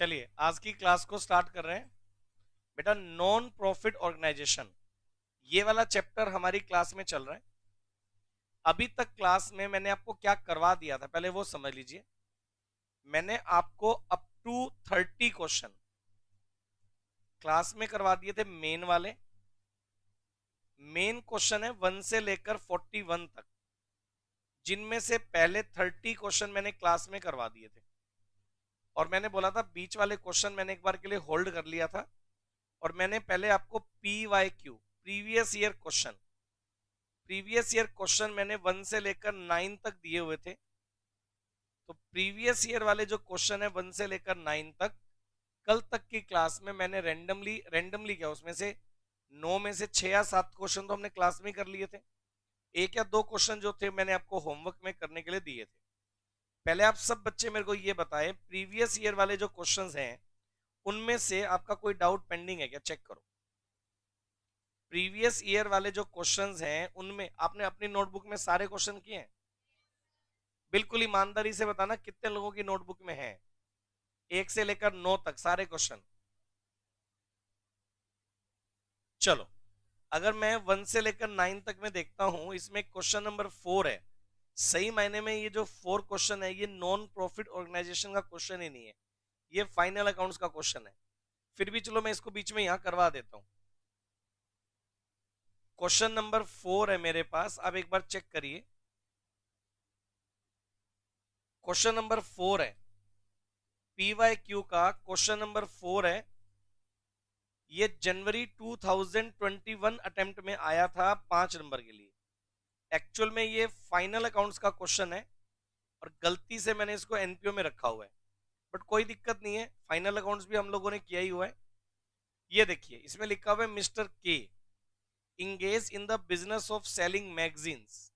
चलिए आज की क्लास को स्टार्ट कर रहे हैं। बेटा नॉन प्रॉफिट ऑर्गेनाइजेशन ये वाला चैप्टर हमारी क्लास में चल रहा है। अभी तक क्लास में मैंने आपको क्या करवा दिया था पहले वो समझ लीजिए। मैंने आपको अप टू 30 क्वेश्चन क्लास में करवा दिए थे। मेन वाले मेन क्वेश्चन है 1 से लेकर 41 तक, जिनमें से पहले 30 क्वेश्चन मैंने क्लास में करवा दिए थे। और मैंने बोला था बीच वाले क्वेश्चन मैंने एक बार के लिए होल्ड कर लिया था। और मैंने पहले आपको PYQ प्रीवियस ईयर क्वेश्चन मैंने 1 से लेकर 9 तक दिए हुए थे। तो प्रीवियस ईयर वाले जो क्वेश्चन है 1 से लेकर 9 तक, कल तक की क्लास में मैंने रैंडमली क्या उसमें से 9 में से 6 या 7 क्वेश्चन तो हमने क्लास में कर लिए थे। एक या दो क्वेश्चन जो थे मैंने आपको होमवर्क में करने के लिए दिए थे। पहले आप सब बच्चे मेरे को ये बताएं, प्रीवियस ईयर वाले जो क्वेश्चंस हैं उनमें से आपका कोई डाउट पेंडिंग है क्या? चेक करो। प्रीवियस ईयर वाले जो क्वेश्चंस हैं उनमें आपने अपनी नोटबुक में सारे क्वेश्चन किए हैं? बिल्कुल ईमानदारी से बताना कितने लोगों की नोटबुक में है 1 से लेकर 9 तक सारे क्वेश्चन। चलो अगर मैं 1 से लेकर 9 तक में देखता हूं, इसमें क्वेश्चन नंबर 4 है। सही मायने में ये जो 4 क्वेश्चन है ये नॉन प्रॉफिट ऑर्गेनाइजेशन का क्वेश्चन ही नहीं है, ये फाइनल अकाउंट्स का क्वेश्चन है। फिर भी चलो मैं इसको बीच में यहां करवा देता हूं। क्वेश्चन नंबर 4 है मेरे पास, अब एक बार चेक करिए। क्वेश्चन नंबर 4 है PYQ का, क्वेश्चन नंबर 4 है। ये जनवरी 2021 अटेम्प्ट में आया था 5 नंबर के लिए। एक्चुअल में ये फाइनल अकाउंट्स का क्वेश्चन है और गलती से मैंने इसको एनपीओ में रखा हुआ है, बट कोई दिक्कत नहीं है, फाइनल अकाउंट्स भी हम लोगों ने किया ही हुआ है। ये देखिए इसमें लिखा हुआ है मिस्टर के engage in the business of selling magazines.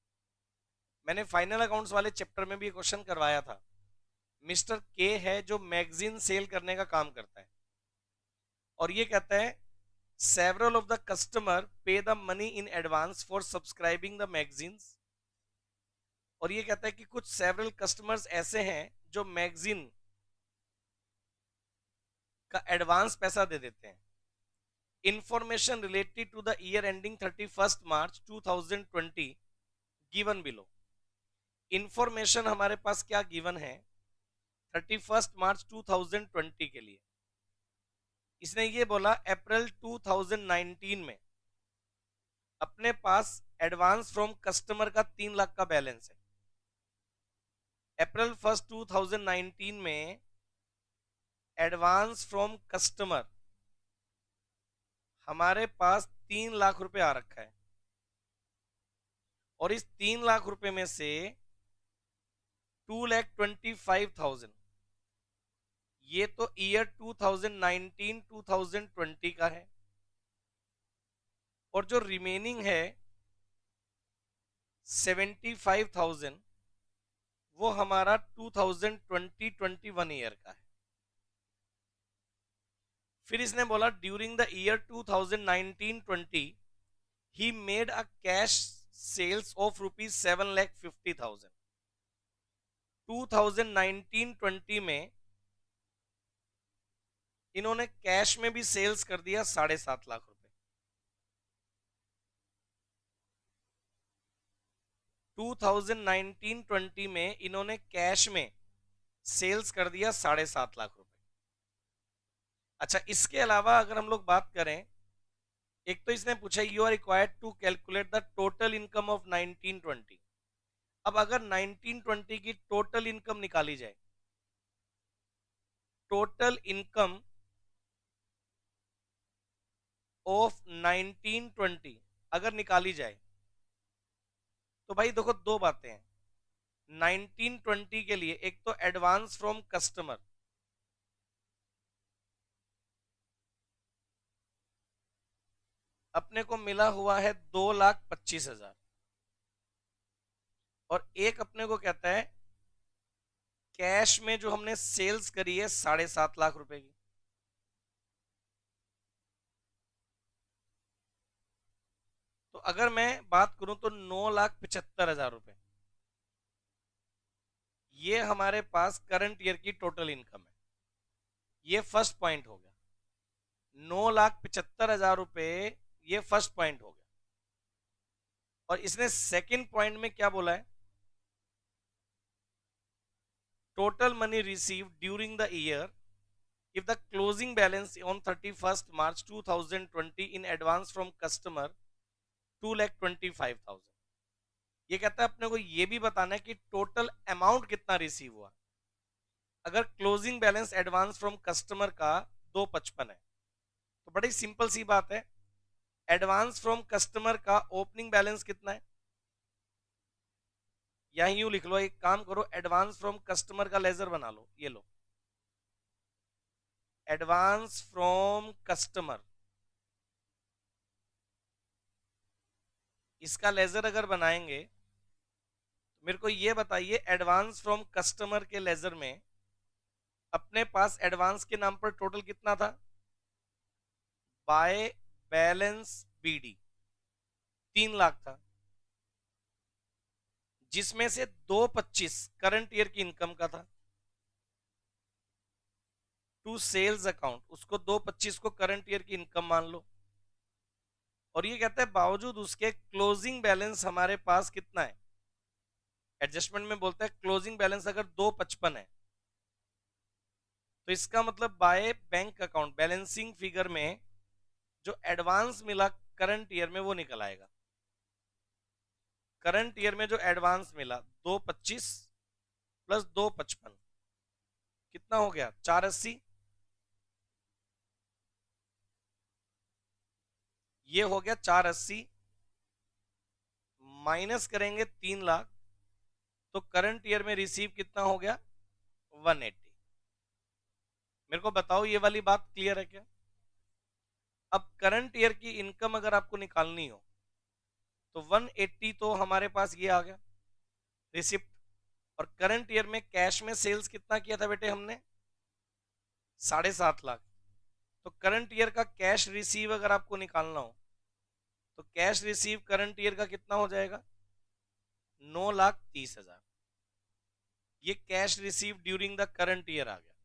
मैंने फाइनल अकाउंट्स वाले चैप्टर में भी क्वेश्चन करवाया था। मिस्टर के है जो मैगजीन सेल करने का काम करता है, और ये कहता है सेवरल ऑफ द कस्टमर पे the money in advance for subscribing the magazines. और ये कहता है कि कुछ सेवरल कस्टमर्स ऐसे हैं जो मैगजीन का एडवांस पैसा दे देते हैं। Information related to the year ending 31 March 2020 given below. Information हमारे पास क्या गिवन है 31 मार्च 2020 के लिए? इसने ये बोला अप्रैल 2019 में अपने पास एडवांस फ्रॉम कस्टमर का 3 लाख का बैलेंस है। अप्रैल 1 2019 में एडवांस फ्रॉम कस्टमर हमारे पास 3 लाख रुपए आ रखा है, और इस 3 लाख रुपए में से 2,25,000 ये तो ईयर 2019-2020 का है, और जो रिमेनिंग है 75,000 वो हमारा 2020-21 ईयर का है। फिर इसने बोला during the year 2019-20 he made a cash sales of ₹7,50,000। 2019-20 में इन्होंने कैश में भी सेल्स कर दिया 7.5 लाख रुपए। 2019-20 में इन्होंने कैश में सेल्स कर दिया 7.5 लाख रुपए। अच्छा, इसके अलावा अगर हम लोग बात करें, एक तो इसने पूछा you are required to calculate the total income of 1920। अब अगर 1920 की टोटल इनकम निकाली जाए, टोटल इनकम ऑफ 1920 अगर निकाली जाए तो भाई देखो दो बातें हैं 1920 के लिए। एक तो एडवांस फ्रॉम कस्टमर, अपने को मिला हुआ है 2,25,000, और एक अपने को कहता है कैश में जो हमने सेल्स करी है 7.5 लाख रुपए की। तो अगर मैं बात करूं तो 9,75,000 रुपए ये हमारे पास करंट ईयर की टोटल इनकम है। ये फर्स्ट पॉइंट हो गया, 9,75,000 रुपए, ये फर्स्ट पॉइंट हो गया। और इसने सेकंड पॉइंट में क्या बोला है, total money received during the year if the closing balance on 31st March 2020 in advance from customer 2,25,000। ये कहता है अपने को ये भी बताना है कि टोटल अमाउंट कितना रिसीव हुआ। अगर closing balance advance from customer का 255 है तो बड़ी सिंपल सी बात है, एडवांस फ्रॉम कस्टमर का ओपनिंग बैलेंस कितना है, या यूं लिख लो, एक काम करो, एडवांस फ्रॉम कस्टमर का लेजर बना लो, ये लो, एडवांस फ्रॉम कस्टमर, इसका लेजर अगर बनाएंगे तो मेरे को ये बताइए, एडवांस फ्रॉम कस्टमर के लेजर में अपने पास एडवांस के नाम पर टोटल कितना था, बाय बैलेंस बीडी 3,00,000 था, जिसमें से 225 करंट ईयर की इनकम का था। टू सेल्स अकाउंट, उसको 225 को करंट ईयर की इनकम मान लो। और ये कहता है बावजूद उसके क्लोजिंग बैलेंस हमारे पास कितना है, एडजस्टमेंट में बोलता है क्लोजिंग बैलेंस अगर 255 है तो इसका मतलब by bank account balancing figure में जो एडवांस मिला करंट ईयर में वो निकल आएगा। करंट ईयर में जो एडवांस मिला 225 प्लस 255 कितना हो गया, 480। ये हो गया 480, माइनस करेंगे 3,00,000 तो करंट ईयर में रिसीव कितना हो गया, 180। मेरे को बताओ ये वाली बात क्लियर है क्या। अब करंट ईयर की इनकम अगर आपको निकालनी हो तो 180 तो हमारे पास ये आ गया रिसिप्ट, और करंट ईयर में कैश में सेल्स कितना किया था बेटे हमने, 7.5 लाख। तो करंट ईयर का कैश रिसीव अगर आपको निकालना हो तो कैश रिसीव करंट ईयर का कितना हो जाएगा, 9,30,000। ये cash receive during the current year आ गया।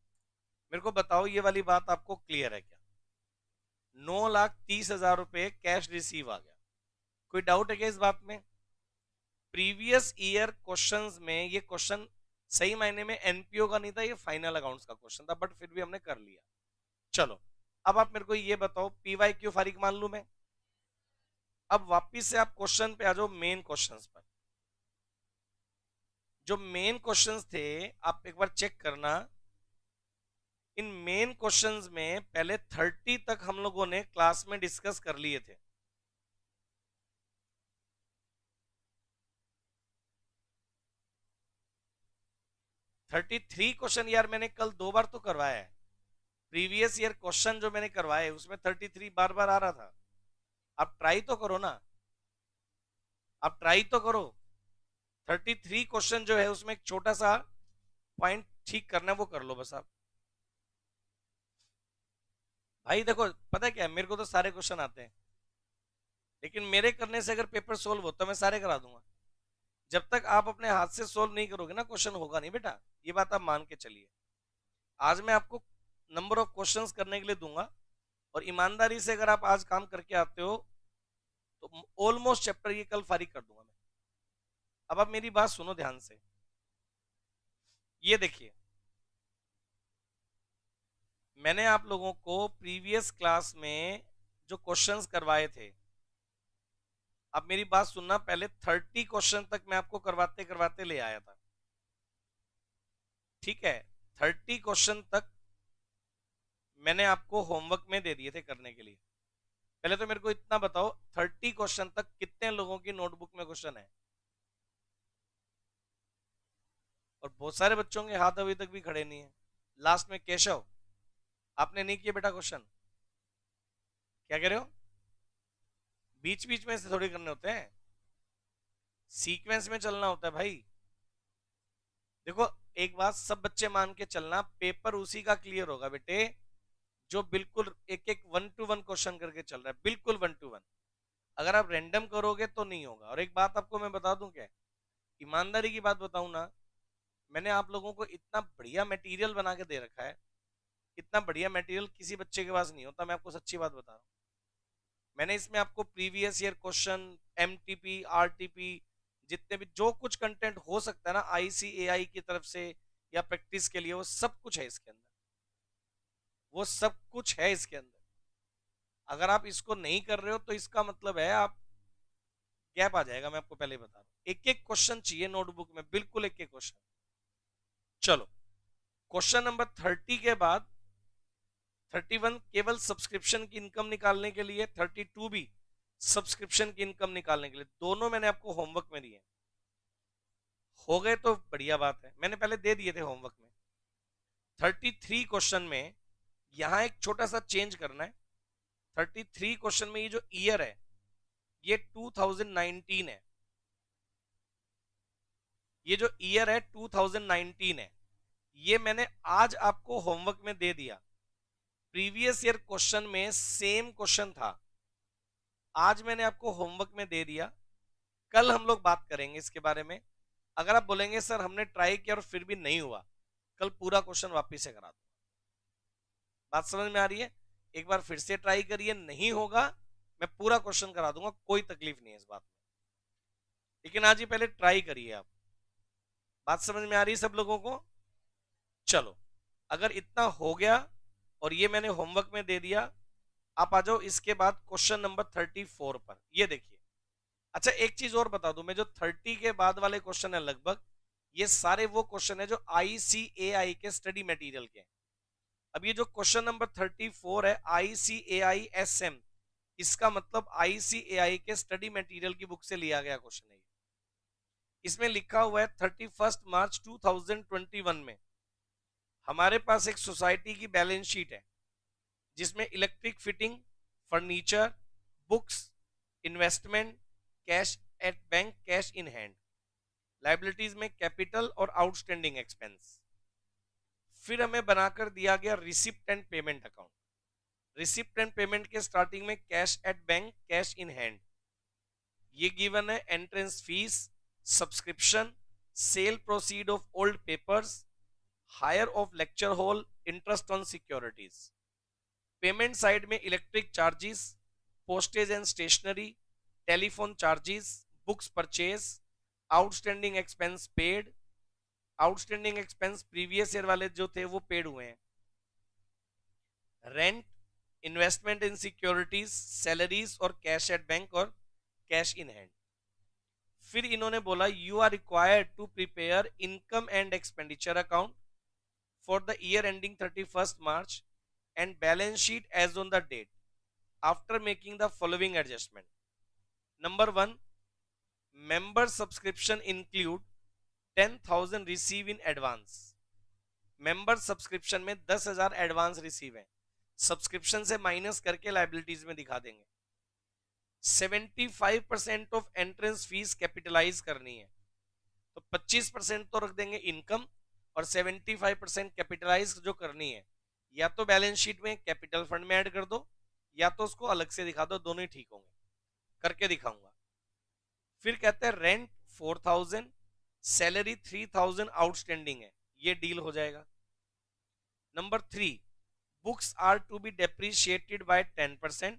मेरे को बताओ ये वाली बात आपको क्लियर है क्या, 9,30,000 रुपए कैश रिसीव आ गया। कोई डाउट है क्या इस बात में। प्रीवियस ईयर क्वेश्चंस में ये क्वेश्चन सही मायने में एनपीओ का नहीं था, ये फाइनल अकाउंट्स का क्वेश्चन था, बट फिर भी हमने कर लिया। चलो अब आप मेरे को ये बताओ, पीवाई क्यू फारिग मान लू मैं। अब वापिस से आप क्वेश्चन पे आ जाओ, मेन क्वेश्चंस पर। जो मेन क्वेश्चंस थे आप एक बार चेक करना, इन मेन क्वेश्चंस में पहले 30 तक हम लोगों ने क्लास में डिस्कस कर लिए थे। थर्टी थ्री क्वेश्चन यार मैंने कल 2 बार तो करवाया है। प्रीवियस ईयर क्वेश्चन जो मैंने करवाए उसमें 33 बार बार आ रहा था। आप ट्राई तो करो ना, आप ट्राई तो करो। 33 क्वेश्चन जो है उसमें एक छोटा सा पॉइंट ठीक करना है, वो कर लो बस आप। भाई देखो पता है क्या, मेरे को तो सारे क्वेश्चन आते हैं, लेकिन मेरे करने से अगर पेपर सोल्व होता मैं सारे करा दूंगा। जब तक आप अपने हाथ से सोल्व नहीं करोगे ना क्वेश्चन होगा नहीं बेटा, ये बात आप मान के चलिए। आज मैं आपको नंबर ऑफ क्वेश्चंस करने के लिए दूंगा, और ईमानदारी से अगर आप आज काम करके आते हो तो ऑलमोस्ट चैप्टर ये कल फारिग कर दूंगा मैं। अब आप मेरी बात सुनो ध्यान से, ये देखिए मैंने आप लोगों को प्रीवियस क्लास में जो क्वेश्चंस करवाए थे, अब मेरी बात सुनना, पहले 30 क्वेश्चन तक मैं आपको करवाते करवाते ले आया था, ठीक है। 30 क्वेश्चन तक मैंने आपको होमवर्क में दे दिए थे करने के लिए। पहले तो मेरे को इतना बताओ, 30 क्वेश्चन तक कितने लोगों की नोटबुक में क्वेश्चन है। और बहुत सारे बच्चों के हाथ अभी तक भी खड़े नहीं है। लास्ट में केशव, आपने नहीं किया बेटा क्वेश्चन, क्या कह रहे हो। बीच बीच में से थोड़ी करने होते हैं, सीक्वेंस में चलना होता है भाई। देखो एक बात सब बच्चे मान के चलना, पेपर उसी का क्लियर होगा बेटे जो बिल्कुल एक एक 1 to 1 क्वेश्चन करके चल रहा है, बिल्कुल 1 to 1। अगर आप रैंडम करोगे तो नहीं होगा। और एक बात आपको मैं बता दूं, क्या ईमानदारी की बात बताऊं ना, मैंने आप लोगों को इतना बढ़िया मटेरियल बना के दे रखा है, इतना बढ़िया मटेरियल किसी बच्चे के पास नहीं होता, मैं आपको सच्ची बात बता रहा हूँ। मैंने इसमें आपको previous year question, MTP, RTP, जितने भी जो कुछ कंटेंट हो सकता है ना आईसीएआई की तरफ से या प्रैक्टिस के लिए, वो सब कुछ है इसके अंदर, वो सब कुछ है इसके अंदर। अगर आप इसको नहीं कर रहे हो तो इसका मतलब है आप गैप आ जाएगा, मैं आपको पहले ही बता रहा हूँ। एक एक क्वेश्चन चाहिए नोटबुक में, बिल्कुल एक एक क्वेश्चन। चलो क्वेश्चन नंबर 30 के बाद 31 केवल सब्सक्रिप्शन की इनकम निकालने के लिए, 32 भी सब्सक्रिप्शन की इनकम निकालने के लिए, दोनों मैंने आपको होमवर्क में दिए। हो गए तो बढ़िया बात है, मैंने पहले दे दिए थे होमवर्क में। 33 क्वेश्चन में यहां एक छोटा सा चेंज करना है। 33 क्वेश्चन में ये जो ईयर है ये 2019 है, ये जो ईयर है 2019 है, ये मैंने आज आपको होमवर्क में दे दिया। प्रीवियस ईयर क्वेश्चन में सेम क्वेश्चन था, आज मैंने आपको होमवर्क में दे दिया। कल हम लोग बात करेंगे इसके बारे में। अगर आप बोलेंगे सर हमने ट्राई किया और फिर भी नहीं हुआ, कल पूरा क्वेश्चन वापिस से करा दूंगा। बात समझ में आ रही है? एक बार फिर से ट्राई करिए, नहीं होगा मैं पूरा क्वेश्चन करा दूंगा, कोई तकलीफ नहीं है इस बात में। लेकिन आज ही पहले ट्राई करिए आप। बात समझ में आ रही है सब लोगों को? चलो अगर इतना हो गया और ये मैंने होमवर्क में दे दिया, आप आ जाओ इसके बाद क्वेश्चन नंबर 34 पर। ये देखिए, अच्छा एक चीज और बता दूं मैं, जो 30 के बाद वाले क्वेश्चन है लगभग ये सारे वो क्वेश्चन है जो आईसीएआई के स्टडी मटेरियल के। अब ये जो क्वेश्चन नंबर 34 है आईसीएआई एसएम, इसका मतलब आईसीएआई के स्टडी मटेरियल की बुक से लिया गया क्वेश्चन है। इसमें लिखा हुआ है 31 मार्च 2021 में हमारे पास एक सोसाइटी की बैलेंस शीट है जिसमें electric fitting, furniture, books, investment, cash at bank, cash in hand, liabilities में कैपिटल और आउटस्टैंडिंग एक्सपेंस। फिर हमें बनाकर दिया गया receipt and payment account. Receipt and payment के स्टार्टिंग में cash at bank, cash in hand, ये गिवन है। Entrance fees, subscription, sale proceed of old papers, hire of lecture hall, interest on securities. Payment side में electric charges, postage and stationery, telephone charges, books purchase, outstanding expense paid. Outstanding expense previous year वाले जो थे वो paid हुए हैं। Rent, investment in securities, salaries और cash at bank और cash in hand. फिर इन्होंने बोला you are required to prepare income and expenditure account for the year ending 31 March and balance sheet as on the date after making the following adjustment. Number 1, member subscription include 10,000 receive in advance. member subscription में 10,000 advance receive है, subscription से minus करके liabilities में दिखा देंगे। 75% of entrance fees capitalise करनी है, तो 25% तो रख देंगे इनकम और 75% कैपिटलाइज जो करनी है या तो बैलेंस शीट में कैपिटल फंड में ऐड कर दो या तो उसको अलग से दिखा दो, दोनों ही ठीक होंगे, करके दिखाऊंगा। फिर कहते हैं रेंट 4,000, सैलरी 3,000 आउटस्टैंडिंग है, ये डील हो जाएगा। Number 3, books are to be depreciated by 10%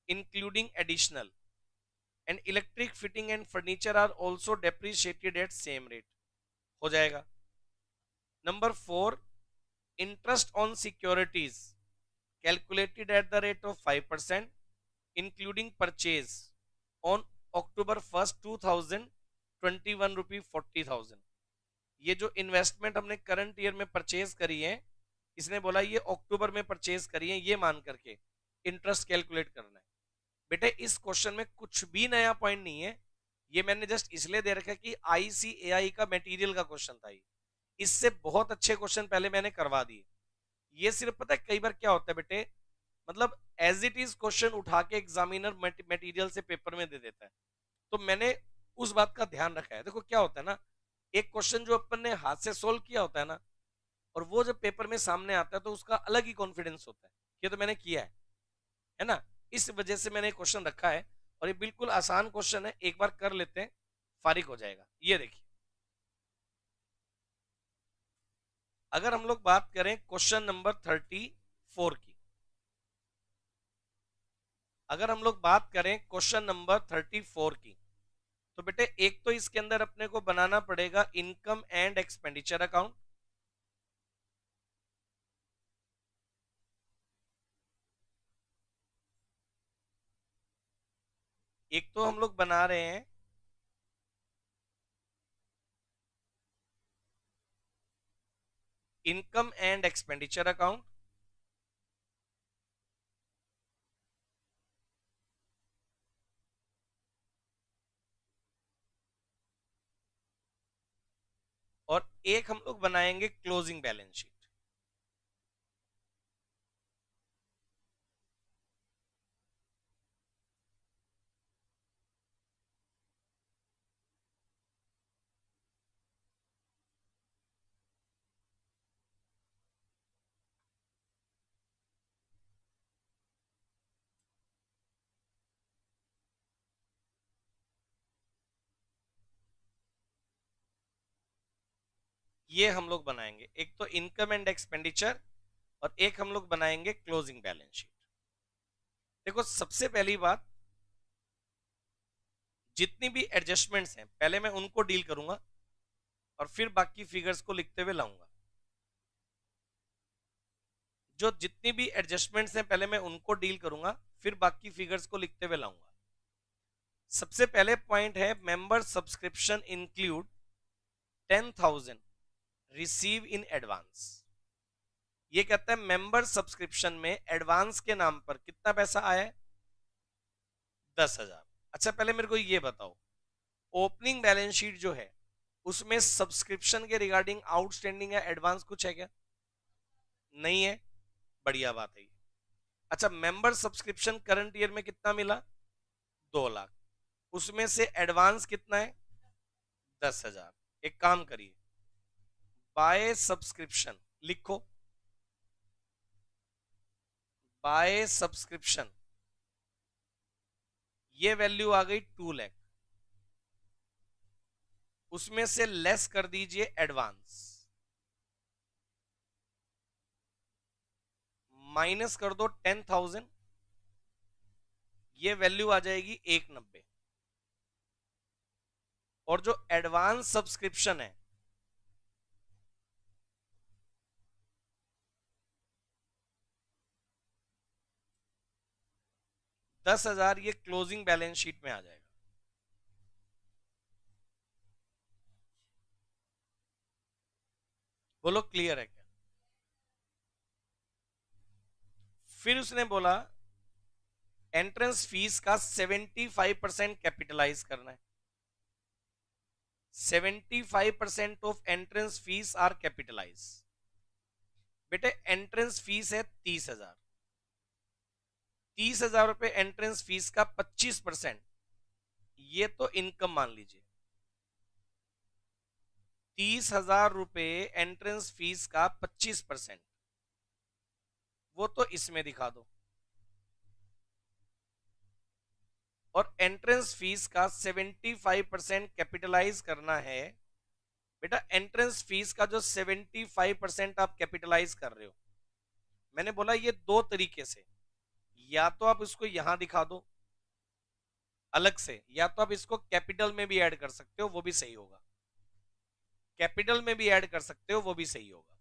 including additional, and electric fitting and furniture are also depreciated at same rate, हो जाएगा। Number 4, interest on securities calculated at the rate of 5% including purchase on October 1st 2021 रुपी 40,000। ये जो investment हमने current year में purchase करी है, इसने बोला ये अक्टूबर में परचेज करी है, ये मान करके इंटरेस्ट कैलकुलेट करना है। बेटे इस क्वेश्चन में कुछ भी नया पॉइंट नहीं है, ये मैंने जस्ट इसलिए दे रखा है कि आईसीएआई का मटेरियल का क्वेश्चन था ये, इससे बहुत अच्छे क्वेश्चन पहले मैंने करवा दिए। ये सिर्फ पता है कई बार क्या होता है बेटे, मतलब एज इट इज क्वेश्चन उठा के एग्जामिनर मटेरियल से पेपर में दे देता है, तो मैंने उस बात का ध्यान रखा है। देखो क्या होता है ना, एक क्वेश्चन जो अपन ने हाथ से सोल्व किया होता है ना, और वो जब पेपर में सामने आता है तो उसका अलग ही कॉन्फिडेंस होता है, ये तो मैंने किया है ना, इस वजह से मैंने क्वेश्चन रखा है। और ये बिल्कुल आसान क्वेश्चन है, एक बार कर लेते हैं फारिग हो जाएगा। ये देखिए अगर हम लोग बात करें क्वेश्चन नंबर 34 की, अगर हम लोग बात करें क्वेश्चन नंबर 34 की, तो बेटे एक तो इसके अंदर अपने को बनाना पड़ेगा इनकम एंड एक्सपेंडिचर अकाउंट। एक तो हम लोग बना रहे हैं इनकम एंड एक्सपेंडिचर अकाउंट, और एक हम लोग बनाएंगे क्लोजिंग बैलेंस शीट। ये हम लोग बनाएंगे, एक तो इनकम एंड एक्सपेंडिचर और एक हम लोग बनाएंगे क्लोजिंग बैलेंस शीट। देखो सबसे पहली बात, जितनी भी एडजस्टमेंट्स हैं पहले मैं उनको डील करूंगा और फिर बाकी फिगर्स को लिखते हुए लाऊंगा। जो जितनी भी एडजस्टमेंट्स हैं पहले मैं उनको डील करूंगा, फिर बाकी फिगर्स को लिखते हुए लाऊंगा। सबसे पहले पॉइंट है member subscription include 10,000 receive in advance. ये कहता है मेंबर सब्सक्रिप्शन में एडवांस के नाम पर कितना पैसा आया है? 10,000। अच्छा पहले मेरे को ये बताओ, ओपनिंग बैलेंस शीट जो है उसमें सब्सक्रिप्शन के रिगार्डिंग आउटस्टैंडिंग या एडवांस कुछ है क्या? नहीं है, बढ़िया बात है। अच्छा मेंबर सब्सक्रिप्शन करंट ईयर में कितना मिला? 2 लाख। उसमें से एडवांस कितना है? 10,000। एक काम करिए, बाय सब्सक्रिप्शन लिखो, बाय सब्सक्रिप्शन ये वैल्यू आ गई 2 लाख, उसमें से लेस कर दीजिए एडवांस, माइनस कर दो 10,000, ये वैल्यू आ जाएगी 190। और जो एडवांस सब्सक्रिप्शन है 10,000, ये क्लोजिंग बैलेंस शीट में आ जाएगा। बोलो क्लियर है क्या? फिर उसने बोला एंट्रेंस फीस का 75% कैपिटलाइज करना है। 75% of entrance fees are capitalise. बेटे एंट्रेंस फीस है 30,000, 30,000 रुपए एंट्रेंस फीस का 25%, ये तो इनकम मान लीजिए। 30,000 रुपए एंट्रेंस फीस का 25%, वो तो इसमें दिखा दो। और एंट्रेंस फीस का 75% कैपिटलाइज करना है। बेटा एंट्रेंस फीस का जो 75% आप कैपिटलाइज कर रहे हो, मैंने बोला ये दो तरीके से, या तो आप इसको यहां दिखा दो अलग से, या तो आप इसको कैपिटल में भी ऐड कर सकते हो, वो भी सही होगा। कैपिटल में भी ऐड कर सकते हो, वो भी सही होगा।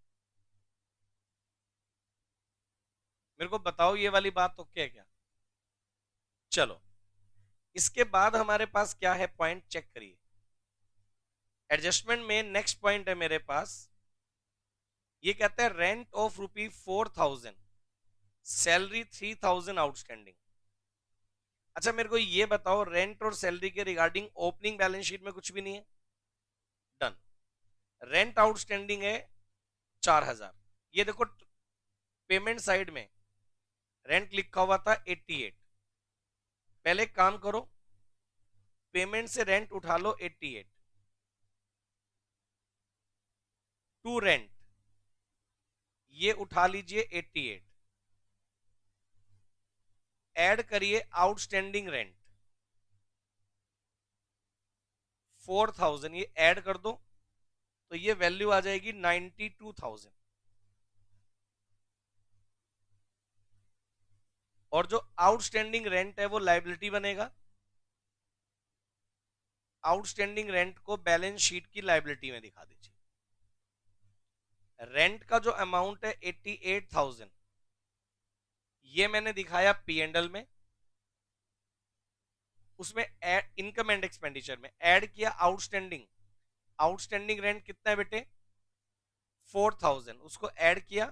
मेरे को बताओ ये वाली बात ओके है क्या? चलो इसके बाद हमारे पास क्या है, पॉइंट चेक करिए। एडजस्टमेंट में नेक्स्ट पॉइंट है मेरे पास, ये कहता है रेंट ऑफ ₹4,000, सैलरी 3,000 आउटस्टैंडिंग। अच्छा मेरे को ये बताओ, रेंट और सैलरी के रिगार्डिंग ओपनिंग बैलेंस शीट में कुछ भी नहीं है। डन। रेंट आउटस्टैंडिंग है 4,000। ये देखो पेमेंट साइड में रेंट लिखा हुआ था 88। पहले काम करो, पेमेंट से रेंट उठा लो 88, टू रेंट ये उठा लीजिए 88, ऐड करिए आउटस्टैंडिंग रेंट 4,000, ये ऐड कर दो तो ये वैल्यू आ जाएगी 92,000। और जो आउटस्टैंडिंग रेंट है वो लाइबिलिटी बनेगा। आउटस्टैंडिंग रेंट को बैलेंस शीट की लाइबिलिटी में दिखा दीजिए। रेंट का जो अमाउंट है 88,000, ये मैंने दिखाया पी एंड एल में, उसमें इनकम एंड एक्सपेंडिचर में ऐड किया आउटस्टैंडिंग। आउटस्टैंडिंग रेंट कितना है बेटे 4,000, उसको ऐड किया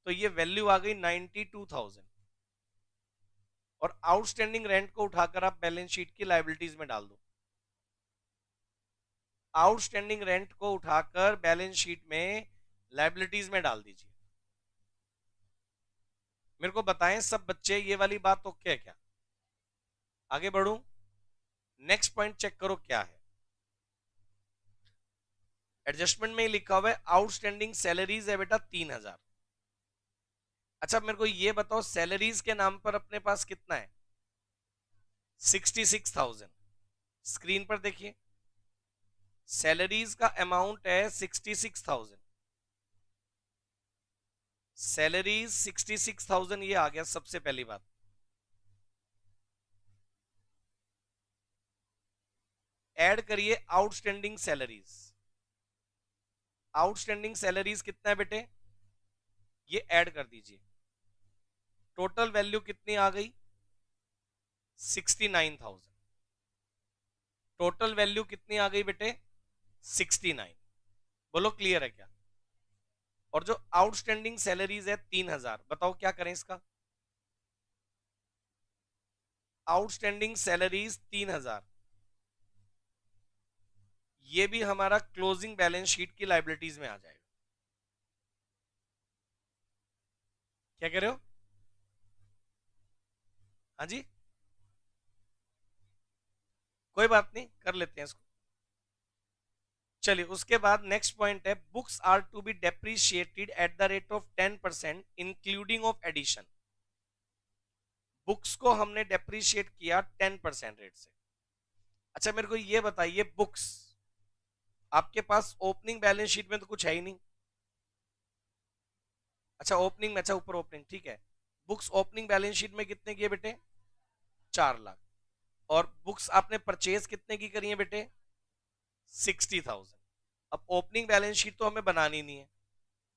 तो ये वैल्यू आ गई 92,000। और आउटस्टैंडिंग रेंट को उठाकर आप बैलेंस शीट की लाइबिलिटीज में डाल दो। आउटस्टैंडिंग रेंट को उठाकर बैलेंस शीट में लाइबिलिटीज में डाल दीजिए। मेरे को बताएं सब बच्चे, ये वाली बात ओके है क्या? आगे बढ़ूं, नेक्स्ट पॉइंट चेक करो क्या है। एडजस्टमेंट में ही लिखा हुआ है आउटस्टैंडिंग सैलरीज है बेटा 3,000। अच्छा मेरे को ये बताओ सैलरीज के नाम पर अपने पास कितना है 66,000। स्क्रीन पर देखिए, सैलरीज का अमाउंट है 66,000। सैलरीज 66,000 ये आ गया सबसे पहली बात। ऐड करिए आउटस्टैंडिंग सैलरीज। आउटस्टैंडिंग सैलरीज कितना है बेटे, ये ऐड कर दीजिए। टोटल वैल्यू कितनी आ गई 69,000। टोटल वैल्यू कितनी आ गई बेटे 69। बोलो क्लियर है क्या? और जो आउटस्टैंडिंग सैलरीज है 3,000, बताओ क्या करें इसका। आउटस्टैंडिंग सैलरीज 3,000, ये भी हमारा क्लोजिंग बैलेंस शीट की लाइबिलिटीज में आ जाएगा। क्या कह रहे हो? हाँ जी, कोई बात नहीं, कर लेते हैं इसको। चलिए उसके बाद नेक्स्ट पॉइंट है books are to be depreciated at the rate of 10% including of addition. Books को हमने डेप्रिशिएट किया 10% रेट से। अच्छा मेरे को ये बताइए बुक्स आपके पास ओपनिंग बैलेंस शीट में तो कुछ है ही नहीं। अच्छा ओपनिंग में, अच्छा ऊपर ओपनिंग ठीक है। बुक्स ओपनिंग बैलेंस शीट में कितने की है बेटे 4 लाख। और बुक्स आपने परचेज कितने की करी है बेटे 60,000। अब ओपनिंग बैलेंस शीट तो हमें बनानी नहीं है।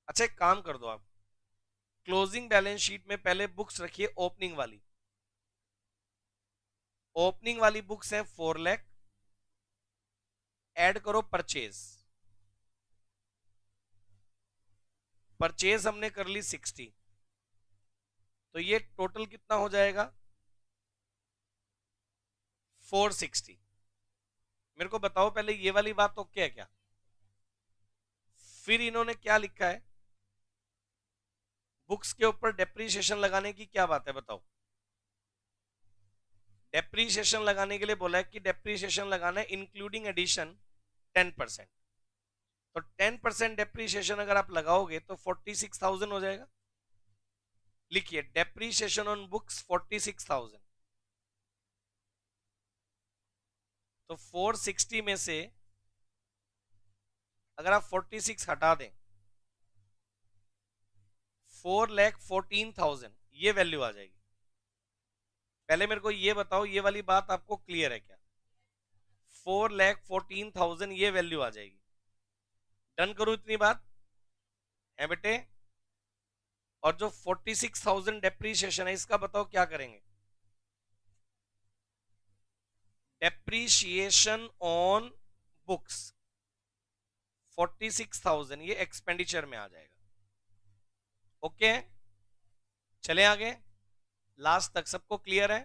अच्छा एक काम कर दो आप, क्लोजिंग बैलेंस शीट में पहले बुक्स रखिए ओपनिंग वाली। ओपनिंग वाली बुक्स है 4 लाख, ऐड करो परचेज। परचेज हमने कर ली 60, तो ये टोटल कितना हो जाएगा 460। मेरे को बताओ पहले ये वाली बात तो क्या है क्या? फिर इन्होंने क्या लिखा है बुक्स के ऊपर डेप्रीशिएशन लगाने की क्या बात है बताओ। डेप्रीशिएशन लगाने के लिए बोला है कि डेप्रीशिएशन लगाना है इंक्लूडिंग एडिशन 10%। तो 10% डेप्रीशिएशन अगर आप लगाओगे तो 46,000 हो जाएगा। लिखिए डेप्रीशिएशन ऑन बुक्स 46,000। तो 460 में से अगर आप 46 हटा दें 4,14,000 ये वैल्यू आ जाएगी। पहले मेरे को ये बताओ ये वाली बात आपको क्लियर है क्या? 4,14,000 ये वैल्यू आ जाएगी। डन करूं इतनी बात है बेटे? और जो 46,000 डेप्रीशिएशन है इसका बताओ क्या करेंगे। डेप्रीशिएशन ऑन बुक्स 46,000 ये एक्सपेंडिचर में आ जाएगा। ओके चले आगे, लास्ट तक सबको क्लियर है?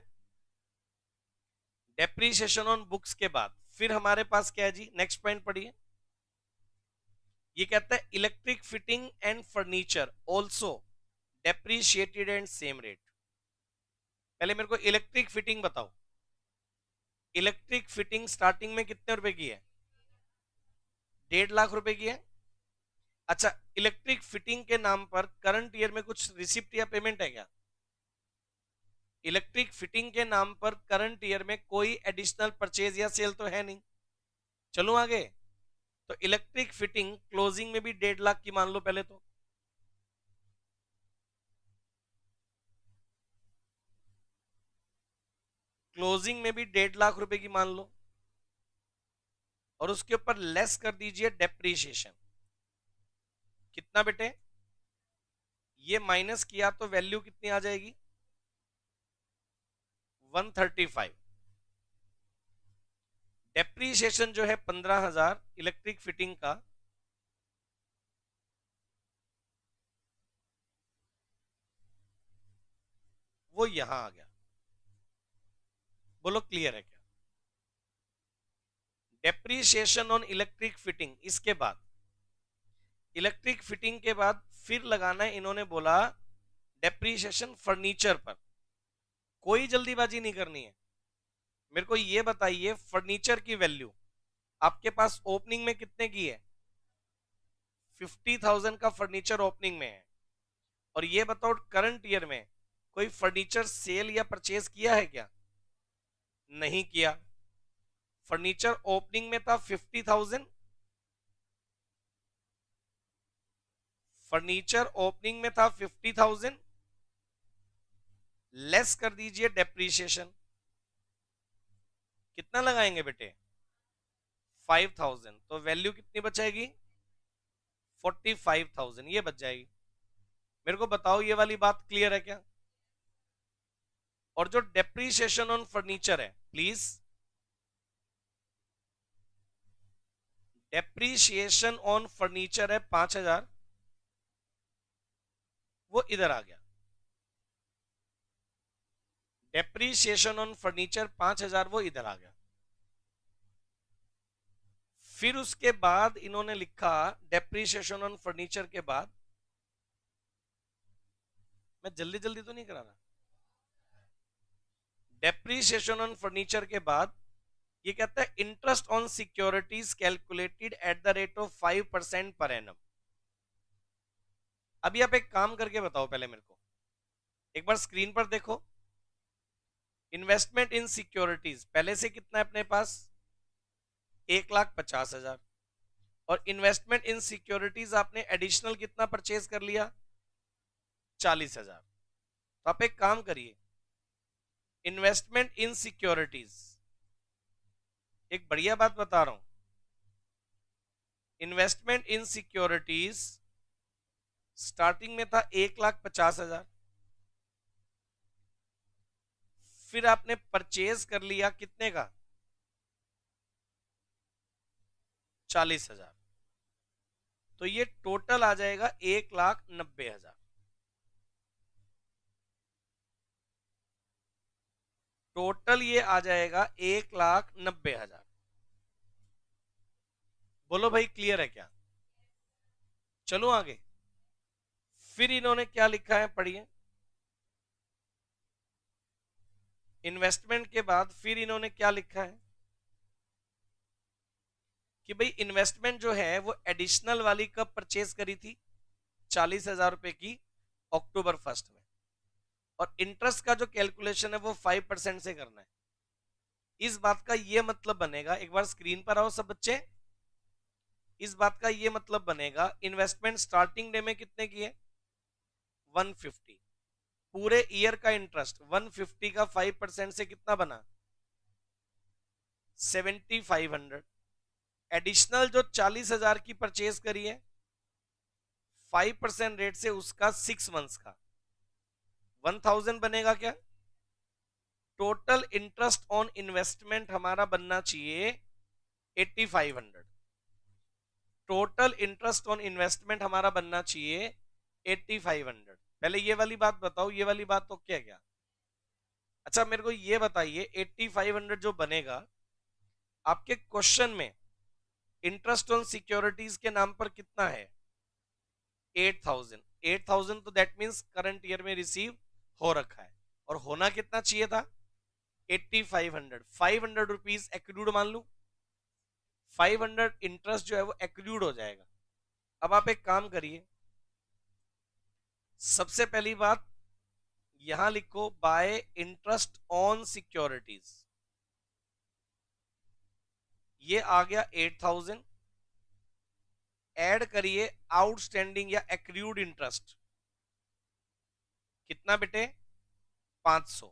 डेप्रीशिएशन ऑन बुक्स के बाद फिर हमारे पास क्या है जी, नेक्स्ट पॉइंट पढ़िए। ये कहता है electric fitting and furniture also depreciated and same rate. पहले मेरे को इलेक्ट्रिक फिटिंग बताओ। इलेक्ट्रिक फिटिंग स्टार्टिंग में कितने रुपए की है 1.5 लाख रुपए की है। अच्छा इलेक्ट्रिक फिटिंग के नाम पर करंट ईयर में कुछ रिसिप्ट या पेमेंट है क्या? इलेक्ट्रिक फिटिंग के नाम पर करंट ईयर में कोई एडिशनल परचेज या सेल तो है नहीं। चलो आगे, तो इलेक्ट्रिक फिटिंग क्लोजिंग में भी 1.5 लाख की मान लो पहले तो। क्लोजिंग में भी 1.5 लाख रुपए की मान लो, और उसके ऊपर लेस कर दीजिए डेप्रीशिएशन। कितना बेटे? ये माइनस किया तो वैल्यू कितनी आ जाएगी? 135। डेप्रीशिएशन जो है 15,000 इलेक्ट्रिक फिटिंग का, वो यहां आ गया। बोलो क्लियर है क्या? डेप्रीशिएशन ऑन इलेक्ट्रिक फिटिंग, इसके बाद इलेक्ट्रिक फिटिंग के बाद फिर लगाना है, इन्होंने बोला डेप्रीशिएशन फर्नीचर पर। कोई जल्दीबाजी नहीं करनी है। मेरे को ये बताइए फर्नीचर की वैल्यू आपके पास ओपनिंग में कितने की है? 50,000 का फर्नीचर ओपनिंग में है। और ये बताओ करंट ईयर में कोई फर्नीचर सेल या परचेज किया है क्या? नहीं किया। फर्नीचर ओपनिंग में था 50,000, फर्नीचर ओपनिंग में था 50,000, लेस कर दीजिए डेप्रीशिएशन। कितना लगाएंगे बेटे? 5,000, तो वैल्यू कितनी बचेगी? 45,000 ये बच जाएगी। मेरे को बताओ ये वाली बात क्लियर है क्या? और जो डेप्रीशिएशन ऑन फर्नीचर है, प्लीज, डेप्रीशिएशन ऑन फर्नीचर है 5,000, वो इधर आ गया। डेप्रीशिएशन ऑन फर्नीचर 5,000 वो इधर आ गया। फिर उसके बाद इन्होंने लिखा डेप्रीशिएशन ऑन फर्नीचर के बाद, मैं जल्दी जल्दी तो नहीं करा रहा, डेप्रीशिएशन ऑन फर्नीचर के बाद ये कहता है interest on securities calculated at the rate of 5% per annum. अभी आप एक काम करके बताओ, पहले मेरे को एक बार स्क्रीन पर देखो। इन्वेस्टमेंट इन सिक्योरिटीज पहले से कितना है अपने पास? 1,50,000। और इन्वेस्टमेंट इन सिक्योरिटीज आपने एडिशनल कितना परचेज कर लिया? 40,000। तो आप एक काम करिए, इन्वेस्टमेंट इन सिक्योरिटीज, एक बढ़िया बात बता रहा हूं, इन्वेस्टमेंट इन सिक्योरिटीज स्टार्टिंग में था 1,50,000, फिर आपने परचेज कर लिया कितने का? 40,000। तो ये टोटल आ जाएगा 1,90,000। टोटल ये आ जाएगा 1,90,000। बोलो भाई क्लियर है क्या? चलो आगे। फिर इन्होंने क्या लिखा है पढ़िए। इन्वेस्टमेंट के बाद फिर इन्होंने क्या लिखा है कि भाई इन्वेस्टमेंट जो है वो एडिशनल वाली कब परचेज करी थी? 40,000 रुपए की अक्टूबर 1 में। और इंटरेस्ट का जो कैलकुलेशन है वो 5% से करना है। इस बात का ये मतलब बनेगा, एक बार स्क्रीन पर आओ सब बच्चे, इस बात का ये मतलब बनेगा इन्वेस्टमेंट स्टार्टिंग डे में कितने की है? 150। पूरे ईयर का इंटरेस्ट 150 का 5% से कितना बना? 7,500। एडिशनल जो 40,000 की परचेज करी है 5% रेट से, उसका 6 मंथ्स का 1,000 बनेगा क्या? टोटल इंटरेस्ट ऑन इन्वेस्टमेंट हमारा बनना चाहिए 8,500। टोटल इंटरेस्ट ऑन इन्वेस्टमेंट हमारा बनना चाहिए 8,500। पहले ये वाली बात बताओ, ये वाली बात तो क्या क्या? अच्छा मेरे को ये बताइए 8,500 जो बनेगा आपके क्वेश्चन में इंटरेस्ट ऑन सिक्योरिटीज के नाम पर कितना है? 8,000। 8,000 तो दैट मींस करंट ईयर में रिसीव हो रखा है, और होना कितना चाहिए था? 8,500। 500 रुपीज एक्रूड मान लू, 500 इंटरेस्ट जो है वो एक्रूड हो जाएगा। अब आप एक काम करिए, सबसे पहली बात यहां लिखो बाय इंटरेस्ट ऑन सिक्योरिटीज, ये आ गया 8,000। ऐड करिए आउटस्टैंडिंग या एक्रूड इंटरेस्ट, कितना बेटे? 500।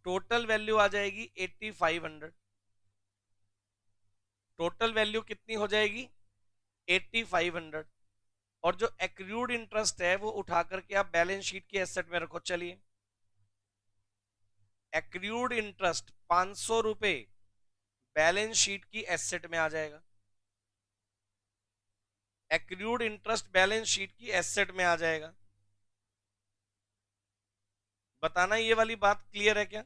टोटल वैल्यू आ जाएगी 8500। टोटल वैल्यू कितनी हो जाएगी? 8500। और जो एक्रूड इंटरेस्ट है वो उठा करके आप बैलेंस शीट की एसेट में रखो। चलिए, एक्रूड इंटरेस्ट 500 रुपए बैलेंस शीट की एसेट में आ जाएगा। एक्रूड इंटरेस्ट बैलेंस शीट की एसेट में आ जाएगा। बताना ये वाली बात क्लियर है क्या?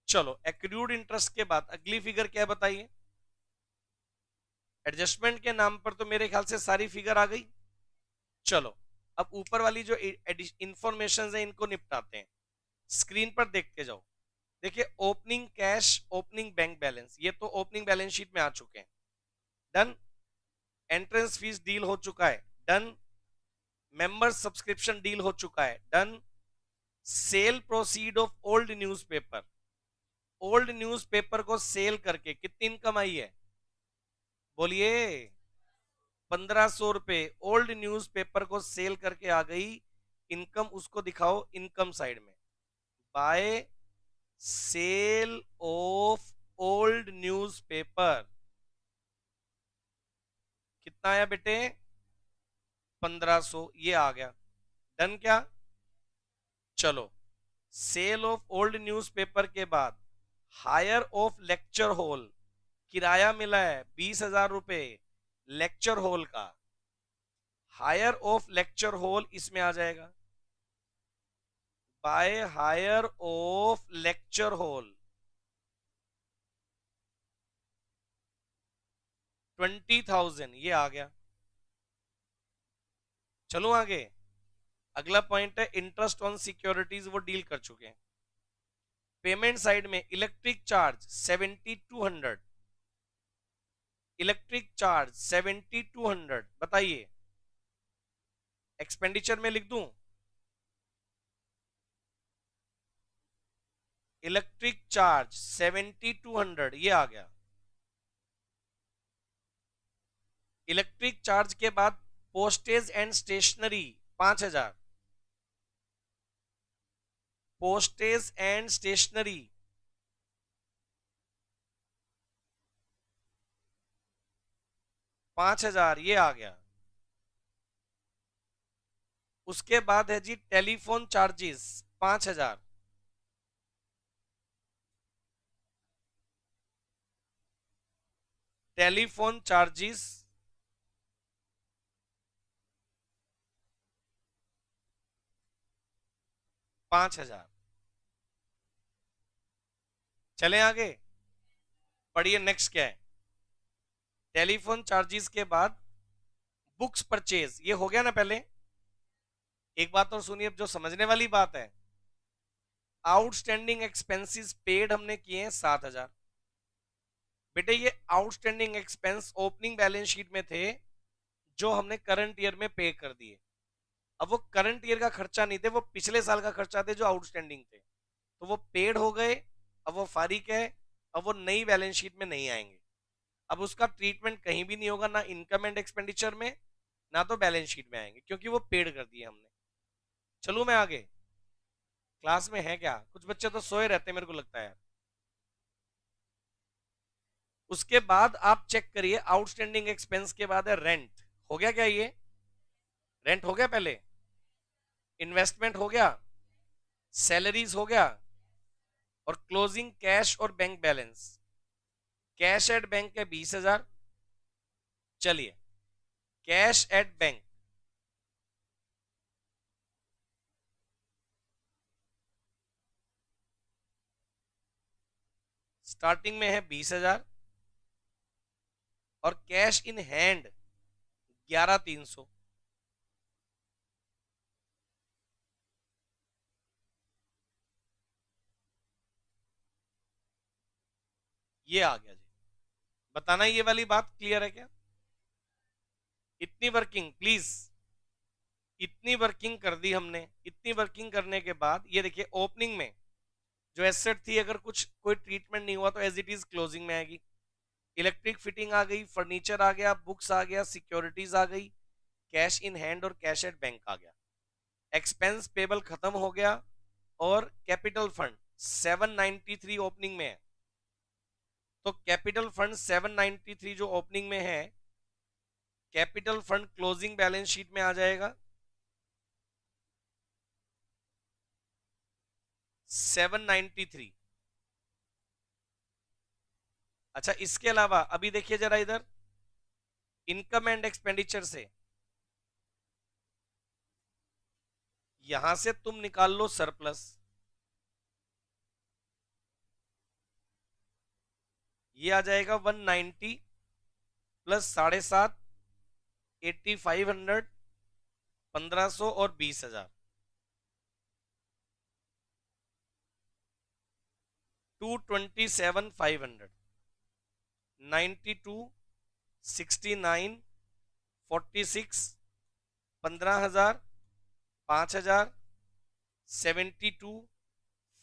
चलो, एक्रूड इंटरेस्ट के बाद अगली फिगर क्या बताइए? एडजस्टमेंट के नाम पर तो मेरे ख्याल से सारी फिगर आ गई। चलो, अब ऊपर वाली जो इंफॉर्मेशन है इनको निपटाते हैं। स्क्रीन पर देखते जाओ। देखिए, opening cash, opening bank balance, ये तो ओपनिंग बैलेंस शीट में आ चुके हैं। डन। एंट्रेंस फीस डील हो चुका है। डन। मेंबर सब्सक्रिप्शन डील हो चुका है। Done. Cell proceed of old newspaper, old newspaper को सेल करके कितनी इनकम आई है? बोलिए। 1500 रुपए ओल्ड न्यूज़पेपर को सेल करके आ गई इनकम। उसको दिखाओ इनकम साइड में। By sale of old newspaper कितना आया बेटे? 1500, ये आ गया। डन क्या? चलो, सेल ऑफ ओल्ड न्यूज़पेपर के बाद हायर ऑफ लेक्चर हॉल, किराया मिला है 20,000 रुपए लेक्चर हॉल का। हायर ऑफ लेक्चर हॉल इसमें आ जाएगा। By hire of lecture hall 20,000, ये आ गया। चलो आगे। अगला पॉइंट है इंटरेस्ट ऑन सिक्योरिटीज, वो डील कर चुके हैं। पेमेंट साइड में इलेक्ट्रिक चार्ज 7200, इलेक्ट्रिक चार्ज 7200, बताइए एक्सपेंडिचर में लिख दूं? इलेक्ट्रिक चार्ज 7200, ये आ गया। इलेक्ट्रिक चार्ज के बाद postage and stationery 5000, postage and stationery 5000, ये आ गया। उसके बाद है जी टेलीफोन चार्जेस 5000, टेलीफोन चार्जेस 5000। चले आगे, पढ़िए नेक्स्ट क्या है। टेलीफोन चार्जेस के बाद बुक्स परचेज, ये हो गया ना पहले। एक बात और सुनिए, जो समझने वाली बात है, आउटस्टैंडिंग एक्सपेंसेस पेड हमने किए हैं 7000। बेटे, ये outstanding expense opening balance sheet में थे जो हमने करंट ईयर में पे कर दिए। अब वो करंट ईयर का खर्चा नहीं थे, वो पिछले साल का खर्चा थे जो आउटस्टैंडिंग थे, तो वो पेड हो गए। अब वो फारिग है, अब वो नई बैलेंस शीट में नहीं आएंगे। अब उसका ट्रीटमेंट कहीं भी नहीं होगा, ना इनकम एंड एक्सपेंडिचर में, ना तो बैलेंस शीट में आएंगे, क्योंकि वो पेड कर दिए हमने। चलो मैं आगे। क्लास में है क्या? कुछ बच्चे तो सोए रहते हैं मेरे को लगता है। उसके बाद आप चेक करिए, आउटस्टैंडिंग एक्सपेंस के बाद है रेंट। हो गया क्या? ये रेंट हो गया पहले। इन्वेस्टमेंट हो गया, सैलरीज हो गया, और क्लोजिंग कैश और bank balance. Cash at bank है 20,000। चलिए, कैश एट बैंक स्टार्टिंग में है 20,000, और कैश इन हैंड 11,300। ये आ गया जी। बताना ये वाली बात क्लियर है क्या? इतनी वर्किंग प्लीज, इतनी वर्किंग कर दी हमने। इतनी वर्किंग करने के बाद ये देखिए, ओपनिंग में जो एसेट थी, अगर कुछ कोई ट्रीटमेंट नहीं हुआ तो एज इट इज क्लोजिंग में आएगी। इलेक्ट्रिक फिटिंग आ गई, फर्नीचर आ गया, बुक्स आ गया, सिक्योरिटीज आ गई, कैश इन हैंड और कैश एट बैंक आ गया। एक्सपेंस पेबल खत्म हो गया, और कैपिटल फंड 793 ओपनिंग में है। तो कैपिटल फंड 793 जो ओपनिंग में है, capital fund closing balance sheet में आ जाएगा 793। अच्छा, इसके अलावा अभी देखिए जरा इधर, इनकम एंड एक्सपेंडिचर से यहां से तुम निकाल लो सरप्लस, ये आ जाएगा 190 प्लस 7.5, 8500, 1500 और 20,000, 227,500, 92, 69, 46, 15,000, 5,000, 72,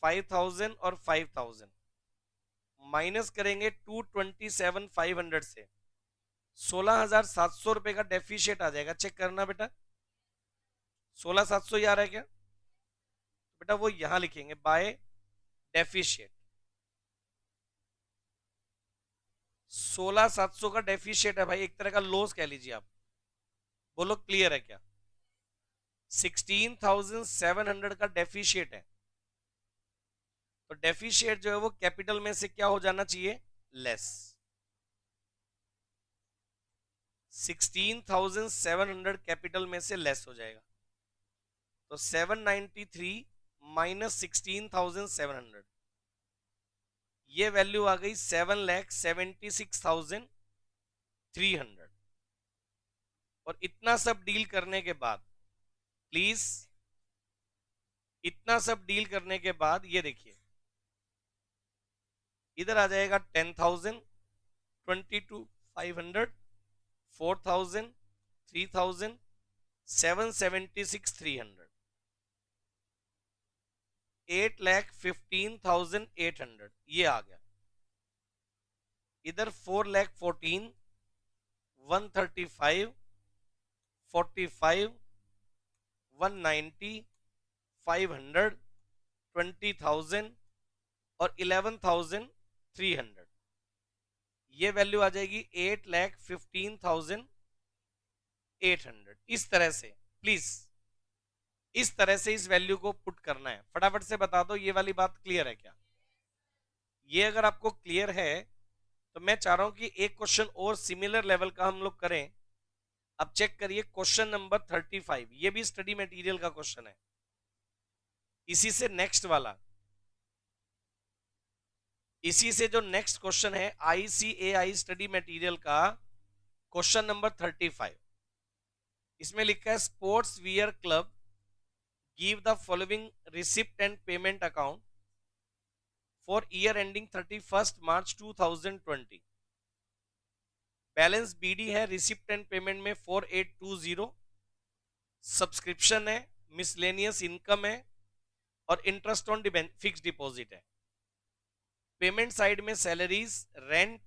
5,000 और 5,000 माइनस करेंगे 227,500 से 16,700 रुपए का डेफिशिएट आ जाएगा। चेक करना बेटा, 16,700 ही आ रहा है क्या? बेटा वो यहां लिखेंगे बाय डेफिशिएट, 16,700 का डेफिशिएट है भाई, एक तरह का लॉस कह लीजिए आप। बोलो क्लियर है क्या? 16,700 का डेफिशिएट है, तो डेफिशिएट जो है वो कैपिटल में से क्या हो जाना चाहिए? लेस। 16,700 कैपिटल में से लेस हो जाएगा, तो 793 माइनस 16,700, ये वैल्यू आ गई 7,76,300। और इतना सब डील करने के बाद, प्लीज इतना सब डील करने के बाद ये देखिए, इधर आ जाएगा 10,000, 22,500, 4,000, 3,000, 776,300, 8,15,800 ये आ गया। इधर 4,14,000, 135, 45, 190, 500, 20,000 और 11,300, ये वैल्यू आ जाएगी 8,15,800। इस तरह से प्लीज, इस तरह से इस वैल्यू को पुट करना है। फटाफट से बता दो ये वाली बात क्लियर है क्या? ये अगर आपको क्लियर है तो मैं चाह रहा हूं कि एक क्वेश्चन और सिमिलर लेवल का हम लोग करें। अब चेक करिए क्वेश्चन नंबर 35, ये भी स्टडी मटेरियल का क्वेश्चन है, इसी से नेक्स्ट वाला, इसी से जो नेक्स्ट क्वेश्चन है ICAI स्टडी मटेरियल का क्वेश्चन नंबर 35, इसमें लिखा है sports wear club give the following receipt and payment account for year ending 31 March 2020। Balance BD है, रिसिप्ट एंड पेमेंट में 4820, सब्सक्रिप्शन है, मिसलेनियस इनकम है और इंटरेस्ट ऑन फिक्स डिपॉजिट है। पेमेंट साइड में salaries, rent,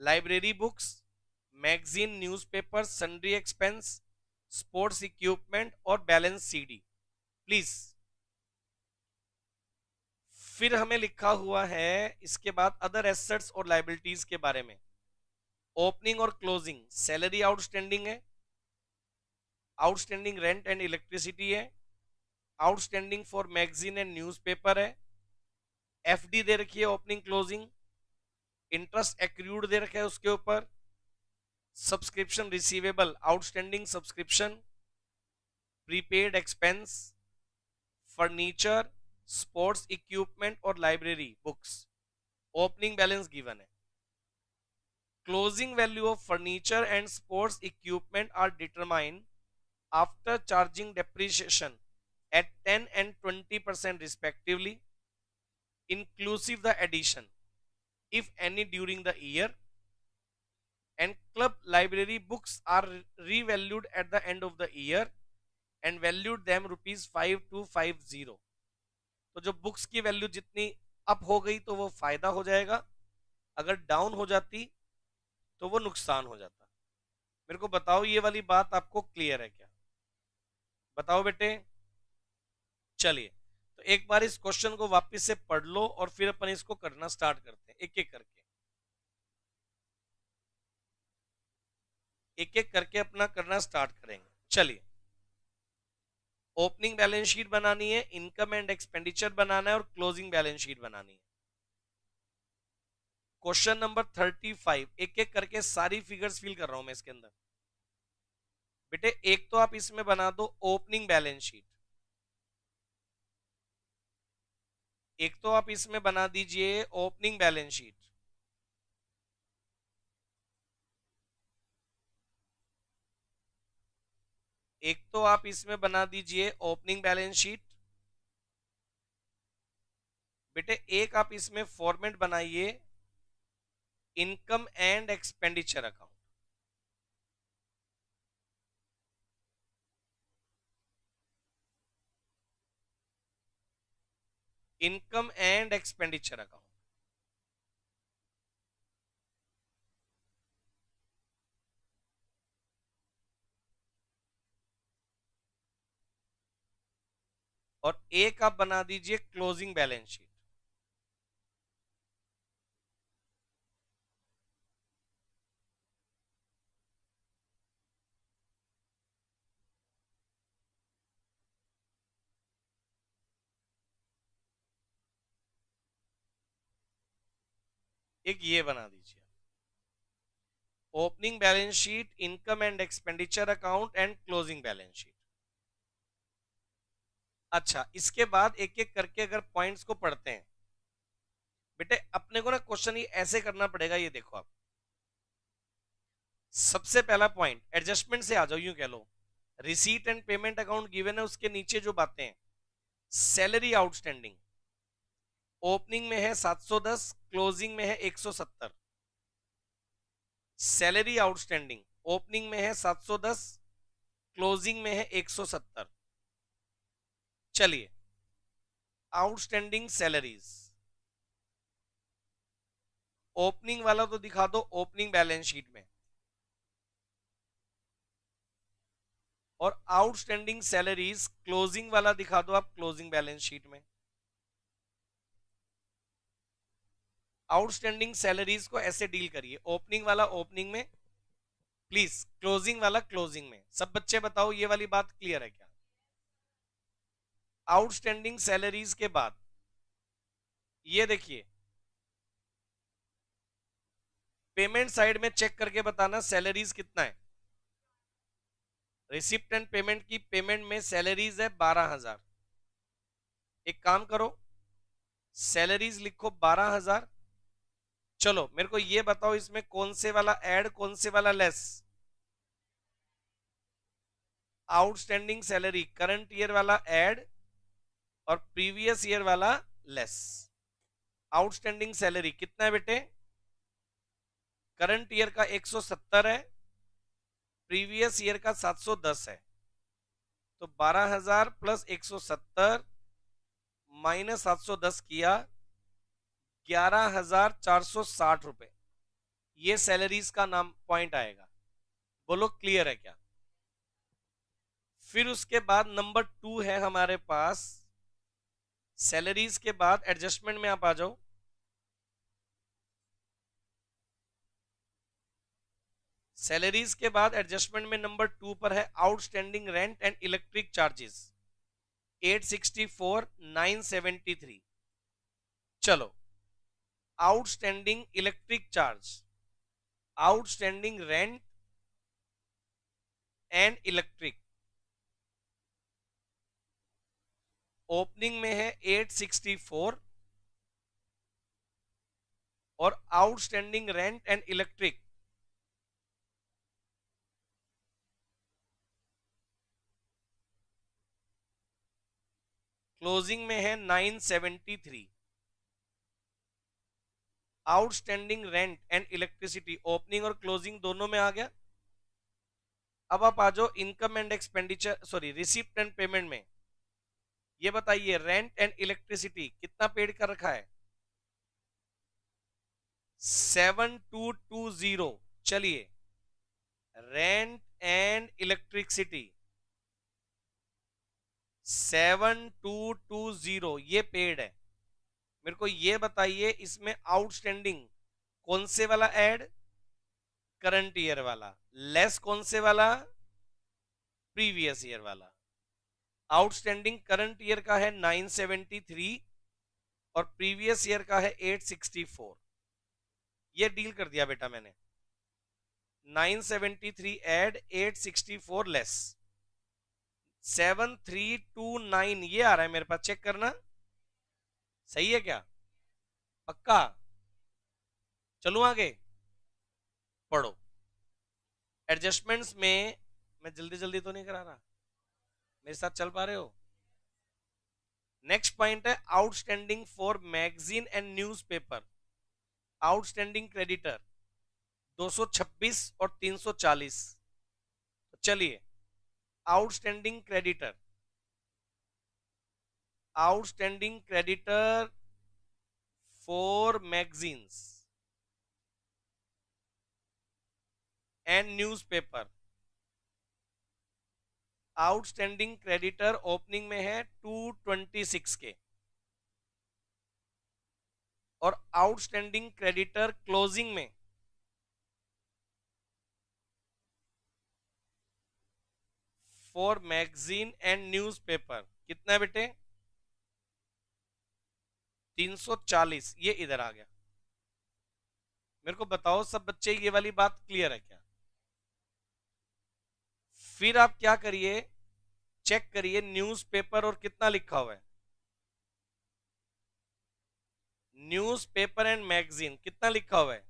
library books, magazine, newspaper, sundry expense, sports equipment और balance CD। Please, फिर हमें लिखा हुआ है इसके बाद अदर एसेट्स और लाइबिलिटीज के बारे में। ओपनिंग और क्लोजिंग, सैलरी आउटस्टैंडिंग है, आउटस्टैंडिंग रेंट एंड इलेक्ट्रिसिटी है, outstanding for magazine and newspaper है, FD दे रखी है ओपनिंग क्लोजिंग, इंटरेस्ट एक्रूड दे रखा है उसके ऊपर, subscription receivable, outstanding subscription, prepaid expense, furniture, sports equipment और library books. Opening balance given है। Closing value of furniture and sports equipment are determined after charging depreciation at 10 and 20% respectively, inclusive the addition if any during the year, and club library books are revalued at the end of the year and valued them ₹5250। तो जो books की value जितनी up हो गई तो वो फायदा हो जाएगा, अगर डाउन हो जाती तो वो नुकसान हो जाता। मेरे को बताओ ये वाली बात आपको क्लियर है क्या? बताओ बेटे। चलिए, तो एक बार इस क्वेश्चन को वापस से पढ़ लो और फिर अपन इसको करना स्टार्ट करते हैं एक एक करके, एक एक करके अपना करना स्टार्ट करेंगे। चलिए, ओपनिंग बैलेंस शीट बनानी है, इनकम एंड एक्सपेंडिचर बनाना है और क्लोजिंग बैलेंस शीट बनानी है। क्वेश्चन नंबर 35, एक एक करके सारी फिगर्स फिल कर रहा हूं मैं इसके अंदर। बेटे एक तो आप इसमें बना दो ओपनिंग बैलेंस शीट, एक तो आप इसमें बना दीजिए ओपनिंग बैलेंस शीट, एक तो आप इसमें बना दीजिए ओपनिंग बैलेंस शीट। बेटे एक आप इसमें फॉर्मेट बनाइए income and expenditure account, income and expenditure account. और एक आप बना दीजिए क्लोजिंग बैलेंस शीट। एक ये बना दीजिए opening balance sheet, income and expenditure account and closing balance sheet. अच्छा, इसके बाद एक एक करके अगर पॉइंट्स को पढ़ते हैं। बेटे अपने को ना क्वेश्चन ये ऐसे करना पड़ेगा, ये देखो आप, सबसे पहला पॉइंट एडजस्टमेंट से आ जाओ, यूं कह लो receipt and payment account given है, उसके नीचे जो बातें हैं, सैलरी आउटस्टैंडिंग ओपनिंग में है 710, क्लोजिंग में है 170। सैलरी आउटस्टैंडिंग ओपनिंग में है 710, क्लोजिंग में है 170। चलिए, आउटस्टैंडिंग सैलरीज ओपनिंग वाला तो दिखा दो ओपनिंग बैलेंस शीट में, और आउटस्टैंडिंग सैलरीज क्लोजिंग वाला दिखा दो आप क्लोजिंग बैलेंस शीट में। आउटस्टैंडिंग सैलरीज को ऐसे डील करिए, ओपनिंग वाला ओपनिंग में, प्लीज क्लोजिंग वाला क्लोजिंग में। सब बच्चे बताओ ये वाली बात क्लियर है क्या? आउटस्टैंडिंग सैलरीज के बाद ये देखिए, पेमेंट साइड में चेक करके बताना सैलरीज कितना है। रिसिप्ट एंड पेमेंट की पेमेंट में सैलरीज है 12,000। एक काम करो, सैलरीज लिखो 12,000। चलो मेरे को ये बताओ इसमें कौन से वाला ऐड कौन से वाला less? Outstanding salary current year वाला ऐड और प्रीवियस ईयर वाला लेस। आउटस्टैंडिंग सैलरी कितना है बेटे? करंट ईयर का 170 है, प्रीवियस ईयर का 710 है। तो 12,000 प्लस 170 माइनस 710 किया 11,460 रुपए। ये सैलरीज का नाम पॉइंट आएगा। बोलो क्लियर है क्या? फिर उसके बाद नंबर 2 है हमारे पास, सैलरीज के बाद एडजस्टमेंट में आप आ जाओ। सैलरीज के बाद एडजस्टमेंट में नंबर 2 पर है outstanding rent and electric charges 864,973। चलो, outstanding electric charge, outstanding rent and electric opening में है 864 और outstanding rent and electric closing में है 973। Outstanding rent and electricity opening और क्लोजिंग दोनों में आ गया। अब आप आ जाओ income and expenditure, sorry receipt and payment में। ये बताइए रेंट एंड इलेक्ट्रिसिटी कितना पेड कर रखा है? 7220। चलिए, रेंट एंड इलेक्ट्रिसिटी 7220 ये पेड है। मेरे को ये बताइए इसमें आउटस्टैंडिंग कौन से वाला ऐड, करंट ईयर वाला, लेस कौन से वाला, प्रीवियस ईयर वाला। आउटस्टैंडिंग करंट ईयर का है 973 और प्रीवियस ईयर का है 864। ये डील कर दिया बेटा मैंने। 973 ऐड, 864 लेस, 7329 ये आ रहा है मेरे पास। चेक करना सही है क्या, पक्का। चलूं आगे, पढ़ो। एडजस्टमेंट्स में मैं जल्दी जल्दी तो नहीं करा रहा, मेरे साथ चल पा रहे हो। नेक्स्ट पॉइंट है outstanding for magazine and newspaper. Outstanding creditor 226 और 340। तो चलिए, outstanding creditor, outstanding creditor for magazines and newspaper. Outstanding creditor opening में है 226 के, और आउटस्टैंडिंग क्रेडिटर क्लोजिंग में फॉर मैगजीन एंड न्यूज़पेपर कितना है बेटे, 340। ये इधर आ गया। मेरे को बताओ सब बच्चे, ये वाली बात क्लियर है क्या। फिर आप क्या करिए, चेक करिए न्यूज़पेपर और कितना लिखा हुआ है, न्यूज़पेपर एंड मैगजीन कितना लिखा हुआ है,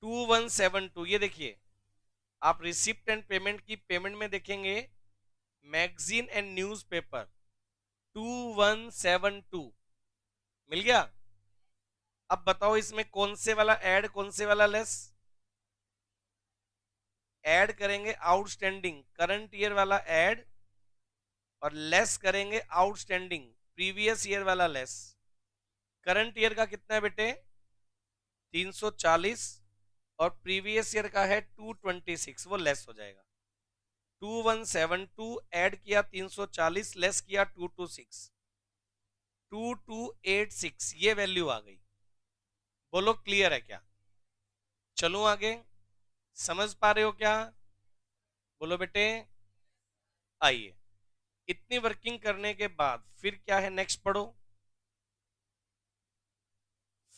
2172। ये देखिए, आप रिसिप्ट एंड पेमेंट की पेमेंट में देखेंगे मैगजीन एंड न्यूज़पेपर 2172 मिल गया। अब बताओ इसमें कौन से वाला ऐड, कौन से वाला लेस। ऐड करेंगे आउटस्टैंडिंग करंट ईयर वाला ऐड, और लेस करेंगे आउटस्टैंडिंग प्रीवियस ईयर वाला लेस। करंट ईयर का कितना है बेटे, 340, और प्रीवियस ईयर का है 226, वो लेस हो जाएगा। 2172 ऐड किया 340, लेस किया 226, 2286 ये वैल्यू आ गई। बोलो क्लियर है क्या। चलूं आगे, समझ पा रहे हो क्या, बोलो बेटे। आइए, इतनी वर्किंग करने के बाद फिर क्या है, नेक्स्ट पढ़ो।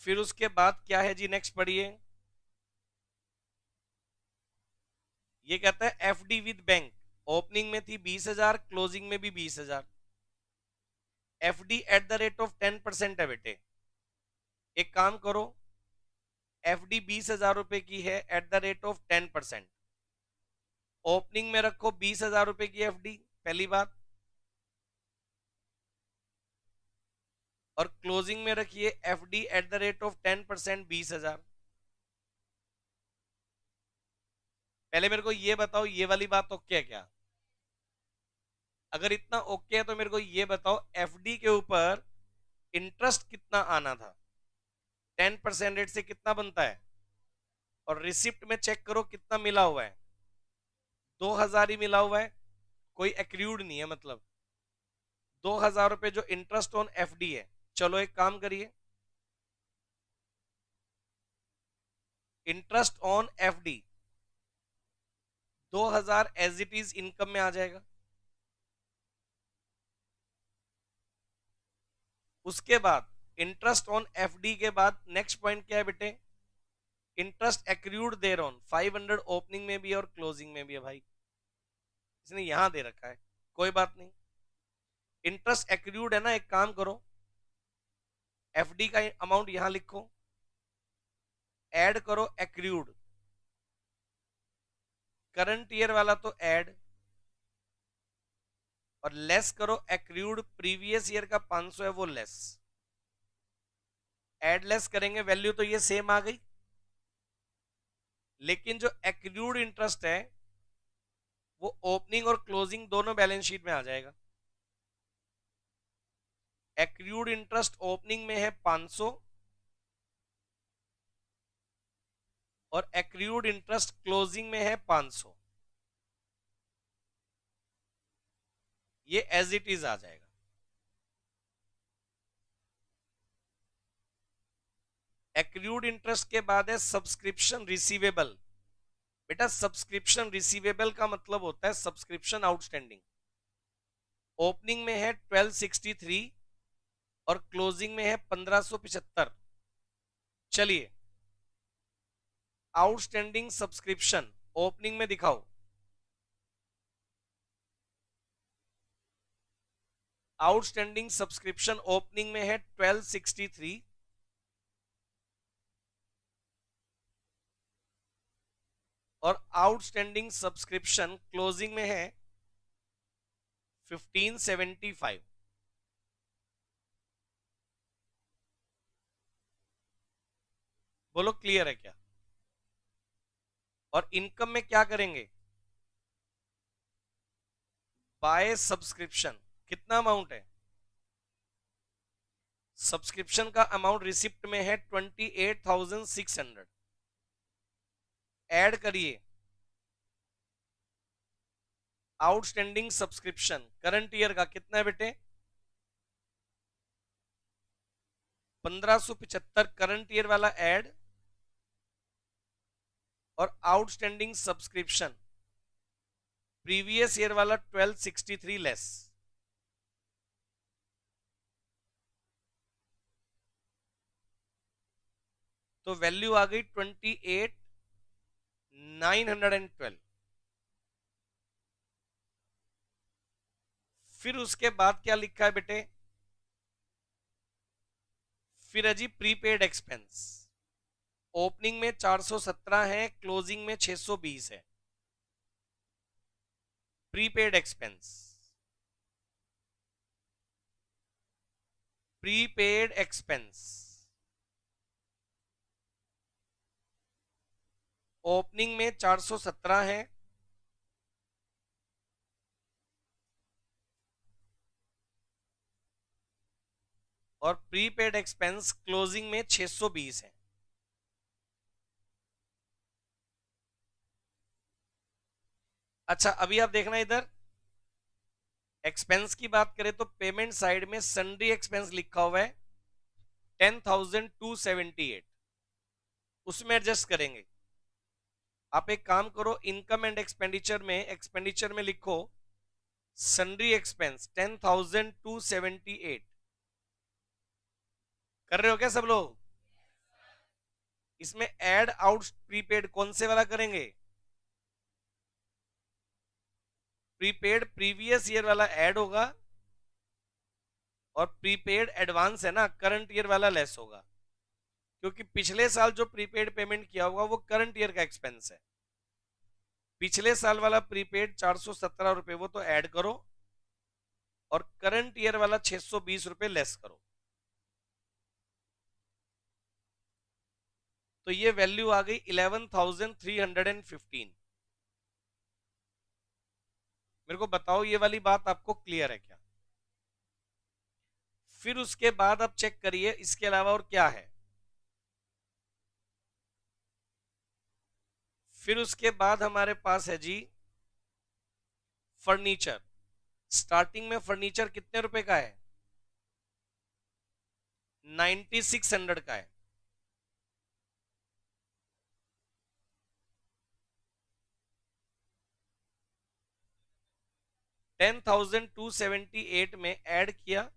फिर उसके बाद क्या है जी, नेक्स्ट पढ़िए। ये कहता है एफडी विद बैंक, ओपनिंग में थी 20,000, क्लोजिंग में भी 20,000। FD eight the rate of 10% है बेटे। एक काम करो, एफडी 20,000 रुपए की है eight the rate of 10%। Opening में रखो 20,000 रुपए की एफडी, पहली बात, और क्लोजिंग में रखिए FD eight the rate of 10% 20,000। पहले मेरे को ये बताओ, ये वाली बात ओके है क्या। अगर इतना ओके है तो मेरे को ये बताओ एफडी के ऊपर इंटरेस्ट कितना आना था, 10% रेट से कितना बनता है, और रिसिप्ट में चेक करो कितना मिला हुआ है, 2,000 ही मिला हुआ है, कोई एक्रूड नहीं है, मतलब 2,000 रुपए जो इंटरेस्ट ऑन एफडी है। चलो एक काम करिए, interest on FD 2,000 as it is income में आ जाएगा। उसके बाद इंटरेस्ट ऑन एफडी के बाद नेक्स्ट पॉइंट क्या है बेटे, interest accrued thereon 500 opening में भी और क्लोजिंग में भी है भाई, इसने यहां दे रखा है, कोई बात नहीं। इंटरेस्ट एक्रूड है ना, एक काम करो एफडी का अमाउंट यहां लिखो, ऐड करो एक्रूड, करंट ईयर वाला तो ऐड, और लेस करो एक्रूड प्रीवियस ईयर का 500 है वो लेस। ऐड लेस करेंगे वैल्यू तो ये सेम आ गई, लेकिन जो एक्रूड इंटरेस्ट है वो ओपनिंग और क्लोजिंग दोनों बैलेंस शीट में आ जाएगा। एक्रूड इंटरेस्ट ओपनिंग में है 500 और एक्रूड इंटरेस्ट क्लोजिंग में है 500। ये एज इट इज आ जाएगा। एक्रूड इंटरेस्ट के बाद है सब्सक्रिप्शन रिसीवेबल। बेटा सब्सक्रिप्शन रिसीवेबल का मतलब होता है सब्सक्रिप्शन आउटस्टैंडिंग। ओपनिंग में है 1263 और क्लोजिंग में है 1575। चलिए आउटस्टैंडिंग सब्सक्रिप्शन ओपनिंग में दिखाओ। आउटस्टैंडिंग सब्सक्रिप्शन ओपनिंग में है 1263 और आउटस्टैंडिंग सब्सक्रिप्शन क्लोजिंग में है 1575। बोलो क्लियर है क्या? और इनकम में क्या करेंगे? By subscription. कितना अमाउंट है? सब्सक्रिप्शन का अमाउंट रिसिप्ट में है 28,600। ऐड करिए आउटस्टैंडिंग सब्सक्रिप्शन करंट ईयर का कितना है बेटे? 1575 करंट ईयर वाला ऐड और आउटस्टैंडिंग सब्सक्रिप्शन प्रीवियस ईयर वाला 1263 लेस। तो वैल्यू आ गई 28,912। फिर उसके बाद क्या लिखा है बेटे? फिर है जी प्रीपेड एक्सपेंस। ओपनिंग में 417 है, क्लोजिंग में 620 है। Prepaid expense, prepaid expense opening में 417 है, और प्रीपेड एक्सपेंस क्लोजिंग में 620 है। अच्छा अभी आप देखना इधर एक्सपेंस की बात करें तो पेमेंट साइड में सन्ड्री एक्सपेंस लिखा हुआ है 10,278, उसमें एडजस्ट करेंगे। आप एक काम करो इनकम एंड एक्सपेंडिचर में लिखो सन्ड्री एक्सपेंस 10,278। कर रहे हो क्या सब लोग? इसमें ऐड आउट प्रीपेड कौन से वाला करेंगे? प्रीपेड प्रीवियस ईयर वाला ऐड होगा और प्रीपेड एडवांस है ना करंट ईयर वाला लेस होगा, क्योंकि पिछले साल जो प्रीपेड पेमेंट किया होगा वो करंट ईयर का एक्सपेंस है। पिछले साल वाला प्रीपेड 417 रुपए वो तो ऐड करो और करंट ईयर वाला 620 रुपए लेस करो। तो ये वैल्यू आ गई 11,315। मेरे को बताओ ये वाली बात आपको क्लियर है क्या? फिर उसके बाद आप चेक करिए इसके अलावा और क्या है। फिर उसके बाद हमारे पास है जी फर्नीचर। स्टार्टिंग में फर्नीचर कितने रुपए का है? 9600 का है। $10,278 में ऐड किया,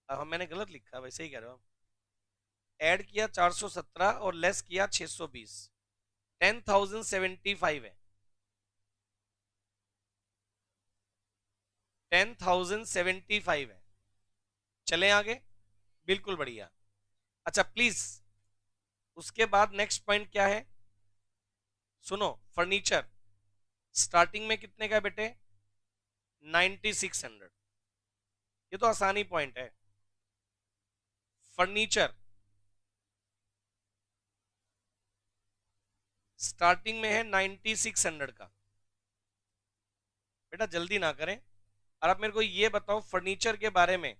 मैंने गलत लिखा, वैसे ही कह रहा हूं। ऐड किया 417 और लेस किया 620, 10,075 है। 10,075 है। चले आगे, बिल्कुल बढ़िया। अच्छा प्लीज उसके बाद नेक्स्ट पॉइंट क्या है सुनो। फर्नीचर स्टार्टिंग में कितने का बेटे? 9600। ये तो आसानी पॉइंट है। फर्नीचर स्टार्टिंग में है 9600 का। बेटा जल्दी ना करें। और आप मेरे को ये बताओ फर्नीचर के बारे में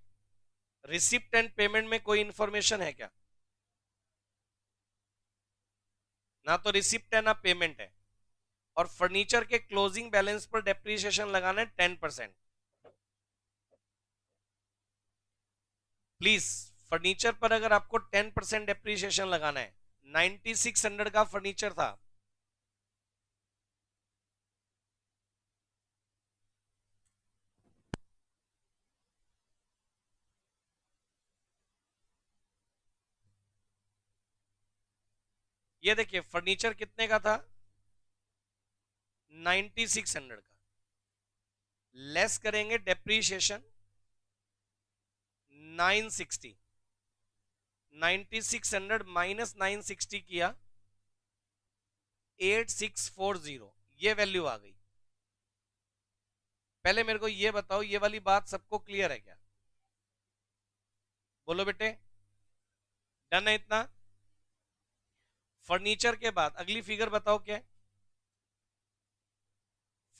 रिसिप्ट एंड पेमेंट में कोई इंफॉर्मेशन है क्या? ना तो रिसिप्ट है ना पेमेंट है। और फर्नीचर के क्लोजिंग बैलेंस पर डेप्रिसिएशन लगाना है 10%। प्लीज फर्नीचर पर अगर आपको 10% डेप्रीशिएशन लगाना है, 9600 का फर्नीचर था, ये देखिए फर्नीचर कितने का था, 9600 का, लेस करेंगे डेप्रीशिएशन 960, 9600 माइनस 960 किया 8640, ये वैल्यू आ गई। पहले मेरे को ये बताओ, ये वाली बात सबको क्लियर है क्या? बोलो बेटे, डन है इतना? फर्नीचर के बाद अगली फिगर बताओ क्या है?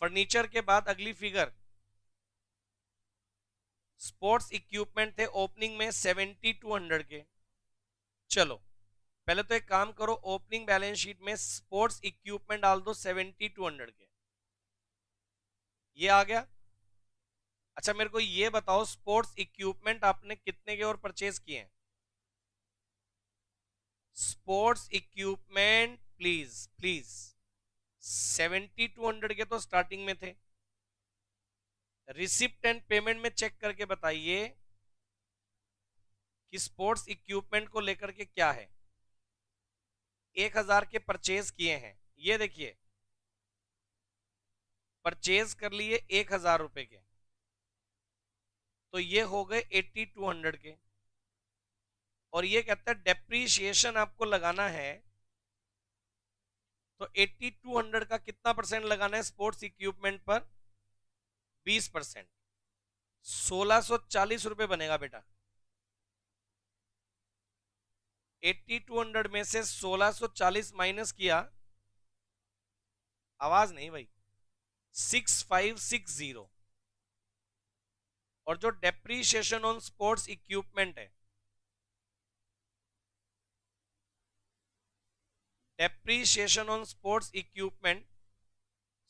फर्नीचर के बाद अगली फिगर स्पोर्ट्स इक्विपमेंट थे ओपनिंग में 7200 के। चलो पहले तो एक काम करो, ओपनिंग बैलेंस शीट में स्पोर्ट्स इक्विपमेंट डाल दो 7200 के, ये आ गया। अच्छा मेरे को ये बताओ, स्पोर्ट्स इक्विपमेंट आपने कितने के और परचेज किए हैं? स्पोर्ट्स इक्विपमेंट प्लीज प्लीज 7200 के तो स्टार्टिंग में थे। रिसिप्ट एंड पेमेंट में चेक करके बताइए कि स्पोर्ट्स इक्विपमेंट को लेकर के क्या है। 1000 के परचेज किए हैं, ये देखिए परचेज कर लिए 1000 रुपए के, तो ये हो गए 8200 के। और ये कहता है डेप्रीशिएशन आपको लगाना है, तो 8200 का कितना परसेंट लगाना है स्पोर्ट्स इक्विपमेंट पर? 20%, 1640 रुपए बनेगा बेटा। 8200 में से 1640 माइनस किया, आवाज नहीं भाई, 6560। और जो डेप्रीशिएशन ऑन स्पोर्ट्स इक्विपमेंट है, डेप्रीशिएशन ऑन स्पोर्ट्स इक्विपमेंट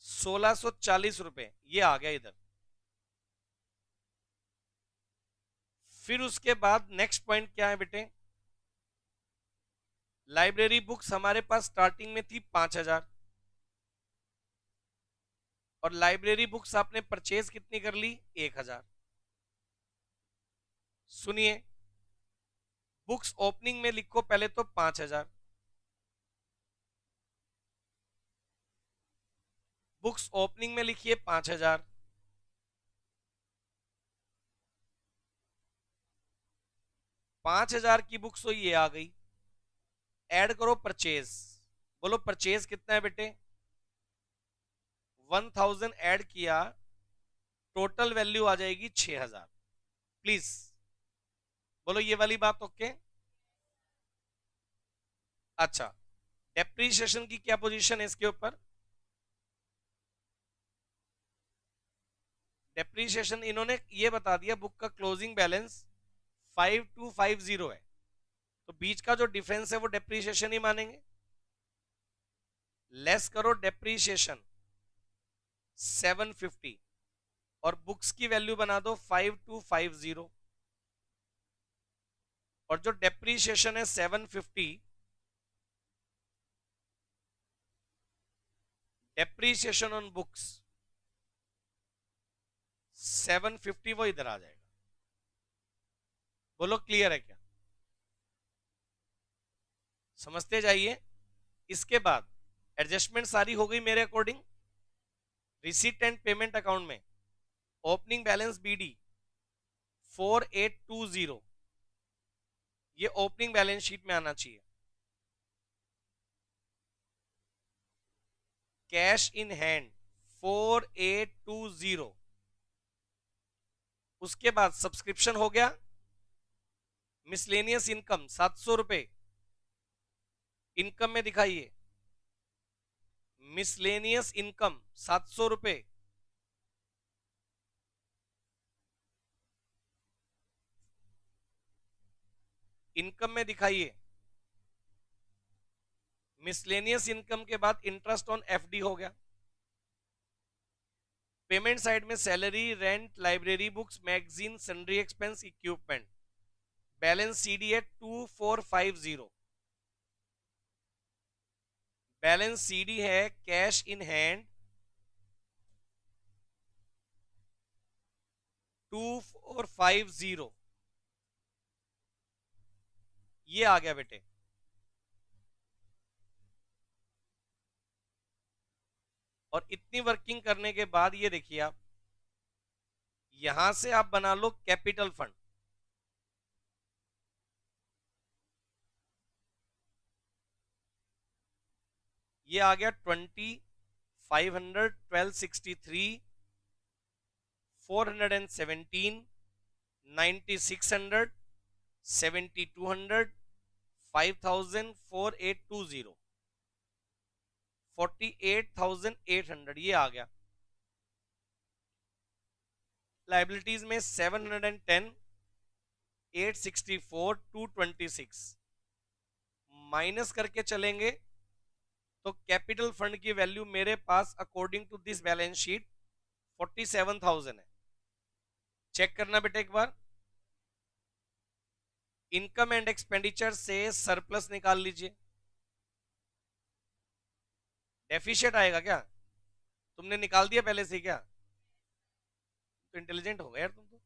1640 रुपए, ये आ गया इधर। फिर उसके बाद नेक्स्ट पॉइंट क्या है बेटे? लाइब्रेरी बुक्स हमारे पास स्टार्टिंग में थी 5000, और लाइब्रेरी बुक्स आपने परचेज कितनी कर ली? 1000। सुनिए, बुक्स ओपनिंग में लिखो पहले तो 5000, बुक्स ओपनिंग में लिखिए 5000, 5000 की बुक्स तो ये आ गई। ऐड करो परचेज, बोलो परचेज कितना है बेटे? 1000 ऐड किया, टोटल वैल्यू आ जाएगी 6000। प्लीज बोलो ये वाली बात ओके? अच्छा, डेप्रीशिएशन की क्या पोजीशन है इसके ऊपर? डेप्रीशिएशन इन्होंने ये बता दिया, बुक का क्लोजिंग बैलेंस 5250 है, तो बीच का जो डिफरेंस है वो डेप्रीशिएशन ही मानेंगे। लेस करो डेप्रीशिएशन 750 और बुक्स की वैल्यू बना दो 5250, और जो डेप्रीशिएशन है 750, डेप्रीशिएशन ऑन बुक्स 750, वो इधर आ जाएगा। बोलो क्लियर है क्या? समझते जाइए। इसके बाद एडजस्टमेंट सारी हो गई मेरे according. Receipt and payment account में ओपनिंग बैलेंस बीडी 4820, ये ओपनिंग बैलेंस शीट में आना चाहिए। कैश इन हैंड 4820, उसके बाद सब्सक्रिप्शन हो गया, मिसलेनियस इनकम 700 रुपए, इनकम में दिखाइए मिसलेनियस इनकम 700 रुपए, इनकम में दिखाइए मिसलेनियस इनकम के बाद इंटरेस्ट ऑन एफडी हो गया। पेमेंट साइड में salary, rent, library books, magazine, sundry expense, equipment, balance CD है 2450, बैलेंस सीडी है कैश इन हैंड 2450, ये आ गया बेटे। और इतनी वर्किंग करने के बाद ये देखिए आप, यहां से आप बना लो कैपिटल फंड। ये आ गया 20, 500, 1263, 417, 9600, 7200, 5000, 4820, 48,800, ये आ गया। लाइबिलिटीज में 710, 864, 226 माइनस करके चलेंगे तो कैपिटल फंड की वैल्यू मेरे पास according to this balance sheet 47,000 है। चेक करना बेटा एक बार, इनकम एंड एक्सपेंडिचर से सरप्लस निकाल लीजिए। डेफिशिएट आएगा क्या? तुमने निकाल दिया पहले से क्या? तो इंटेलिजेंट हो गया यार तुम तो।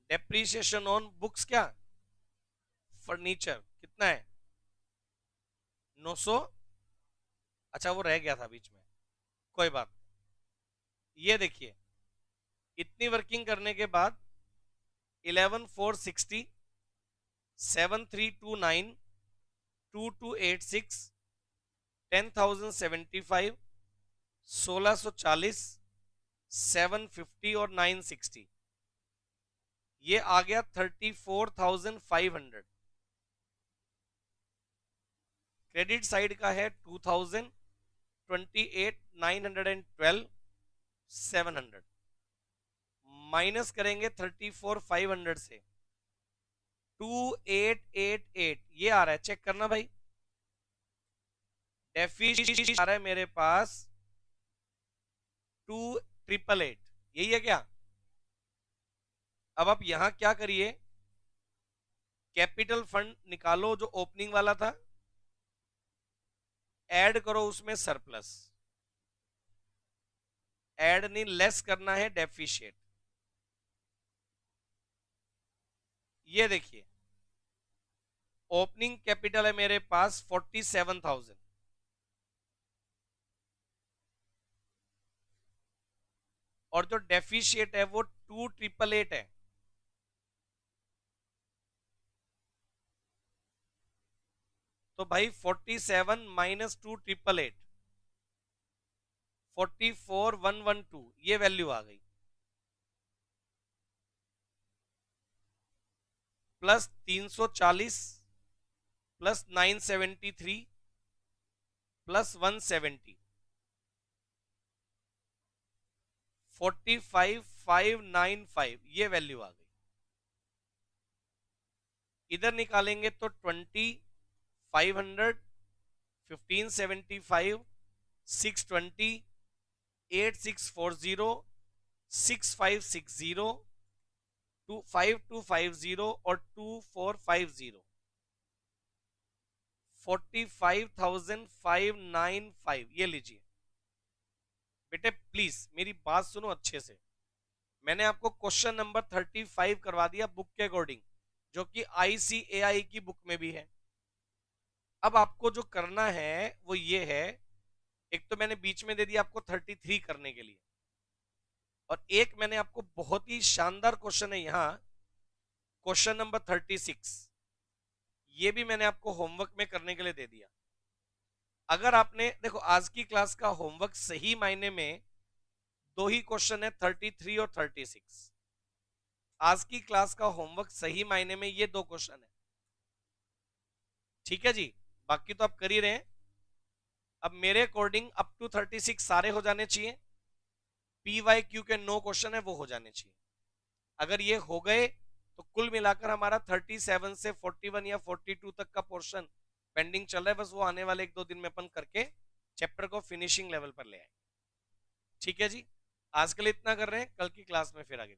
डेप्रीशिएशन ऑन बुक्स क्या? फर्नीचर कितना है? 900। अच्छा वो रह गया था बीच में, कोई बात। ये देखिए इतनी वर्किंग करने के बाद 11,460, 7,329, 2,286, 10,075, 1,640, 750 और 960, ये आ गया 34,500। क्रेडिट साइड का है 2,000, 28,912, 700 माइनस करेंगे 34,500 से 2,888, ये आ रहा है। चेक करना भाई, डेफिशिएंट आ रहा है मेरे पास 2,888, यही है क्या? अब आप यहां क्या करिए, कैपिटल फंड निकालो जो ओपनिंग वाला था, ऐड करो उसमें सरप्लस, ऐड नहीं लेस करना है डेफिशिएट। ये देखिए ओपनिंग कैपिटल है मेरे पास 47,000 और जो डेफिशिएट है वो 2,888 है। तो भाई 47 माइनस 2,888, 44,112, ये वैल्यू आ गई। प्लस 340 प्लस 973 प्लस 170, 45,595, ये वैल्यू आ गई। इधर निकालेंगे तो 20,500, 1575, 620, 8640, 6560, 5250 और 2450, 45,595, ये लीजिए। बेटे प्लीज मेरी बात सुनो अच्छे से, मैंने आपको क्वेश्चन नंबर 35 करवा दिया बुक के अकॉर्डिंग, जो कि ICAI की बुक में भी है। अब आपको जो करना है वो ये है, एक तो मैंने बीच में दे दिया आपको 33 करने के लिए, और एक मैंने आपको बहुत ही शानदार क्वेश्चन है यहां, क्वेश्चन नंबर 36, ये भी मैंने आपको होमवर्क में करने के लिए दे दिया। अगर आपने देखो आज की क्लास का होमवर्क सही मायने में दो ही क्वेश्चन है, 33 और 36। आज की क्लास का होमवर्क सही मायने में ये दो क्वेश्चन है, ठीक है जी। बाकी तो आप कर ही रहे हैं। अब मेरे अकॉर्डिंग अप टू 36 सारे हो जाने चाहिए, PYQ के 9 क्वेश्चन है वो हो जाने चाहिए। अगर ये हो गए तो कुल मिलाकर हमारा 37 से 41 या 42 तक का पोर्शन पेंडिंग चल रहा है, बस वो आने वाले 1-2 दिन में अपन करके चैप्टर को फिनिशिंग लेवल पर ले आए। ठीक है जी, आज के लिए इतना कर रहे हैं, कल की क्लास में फिर आगे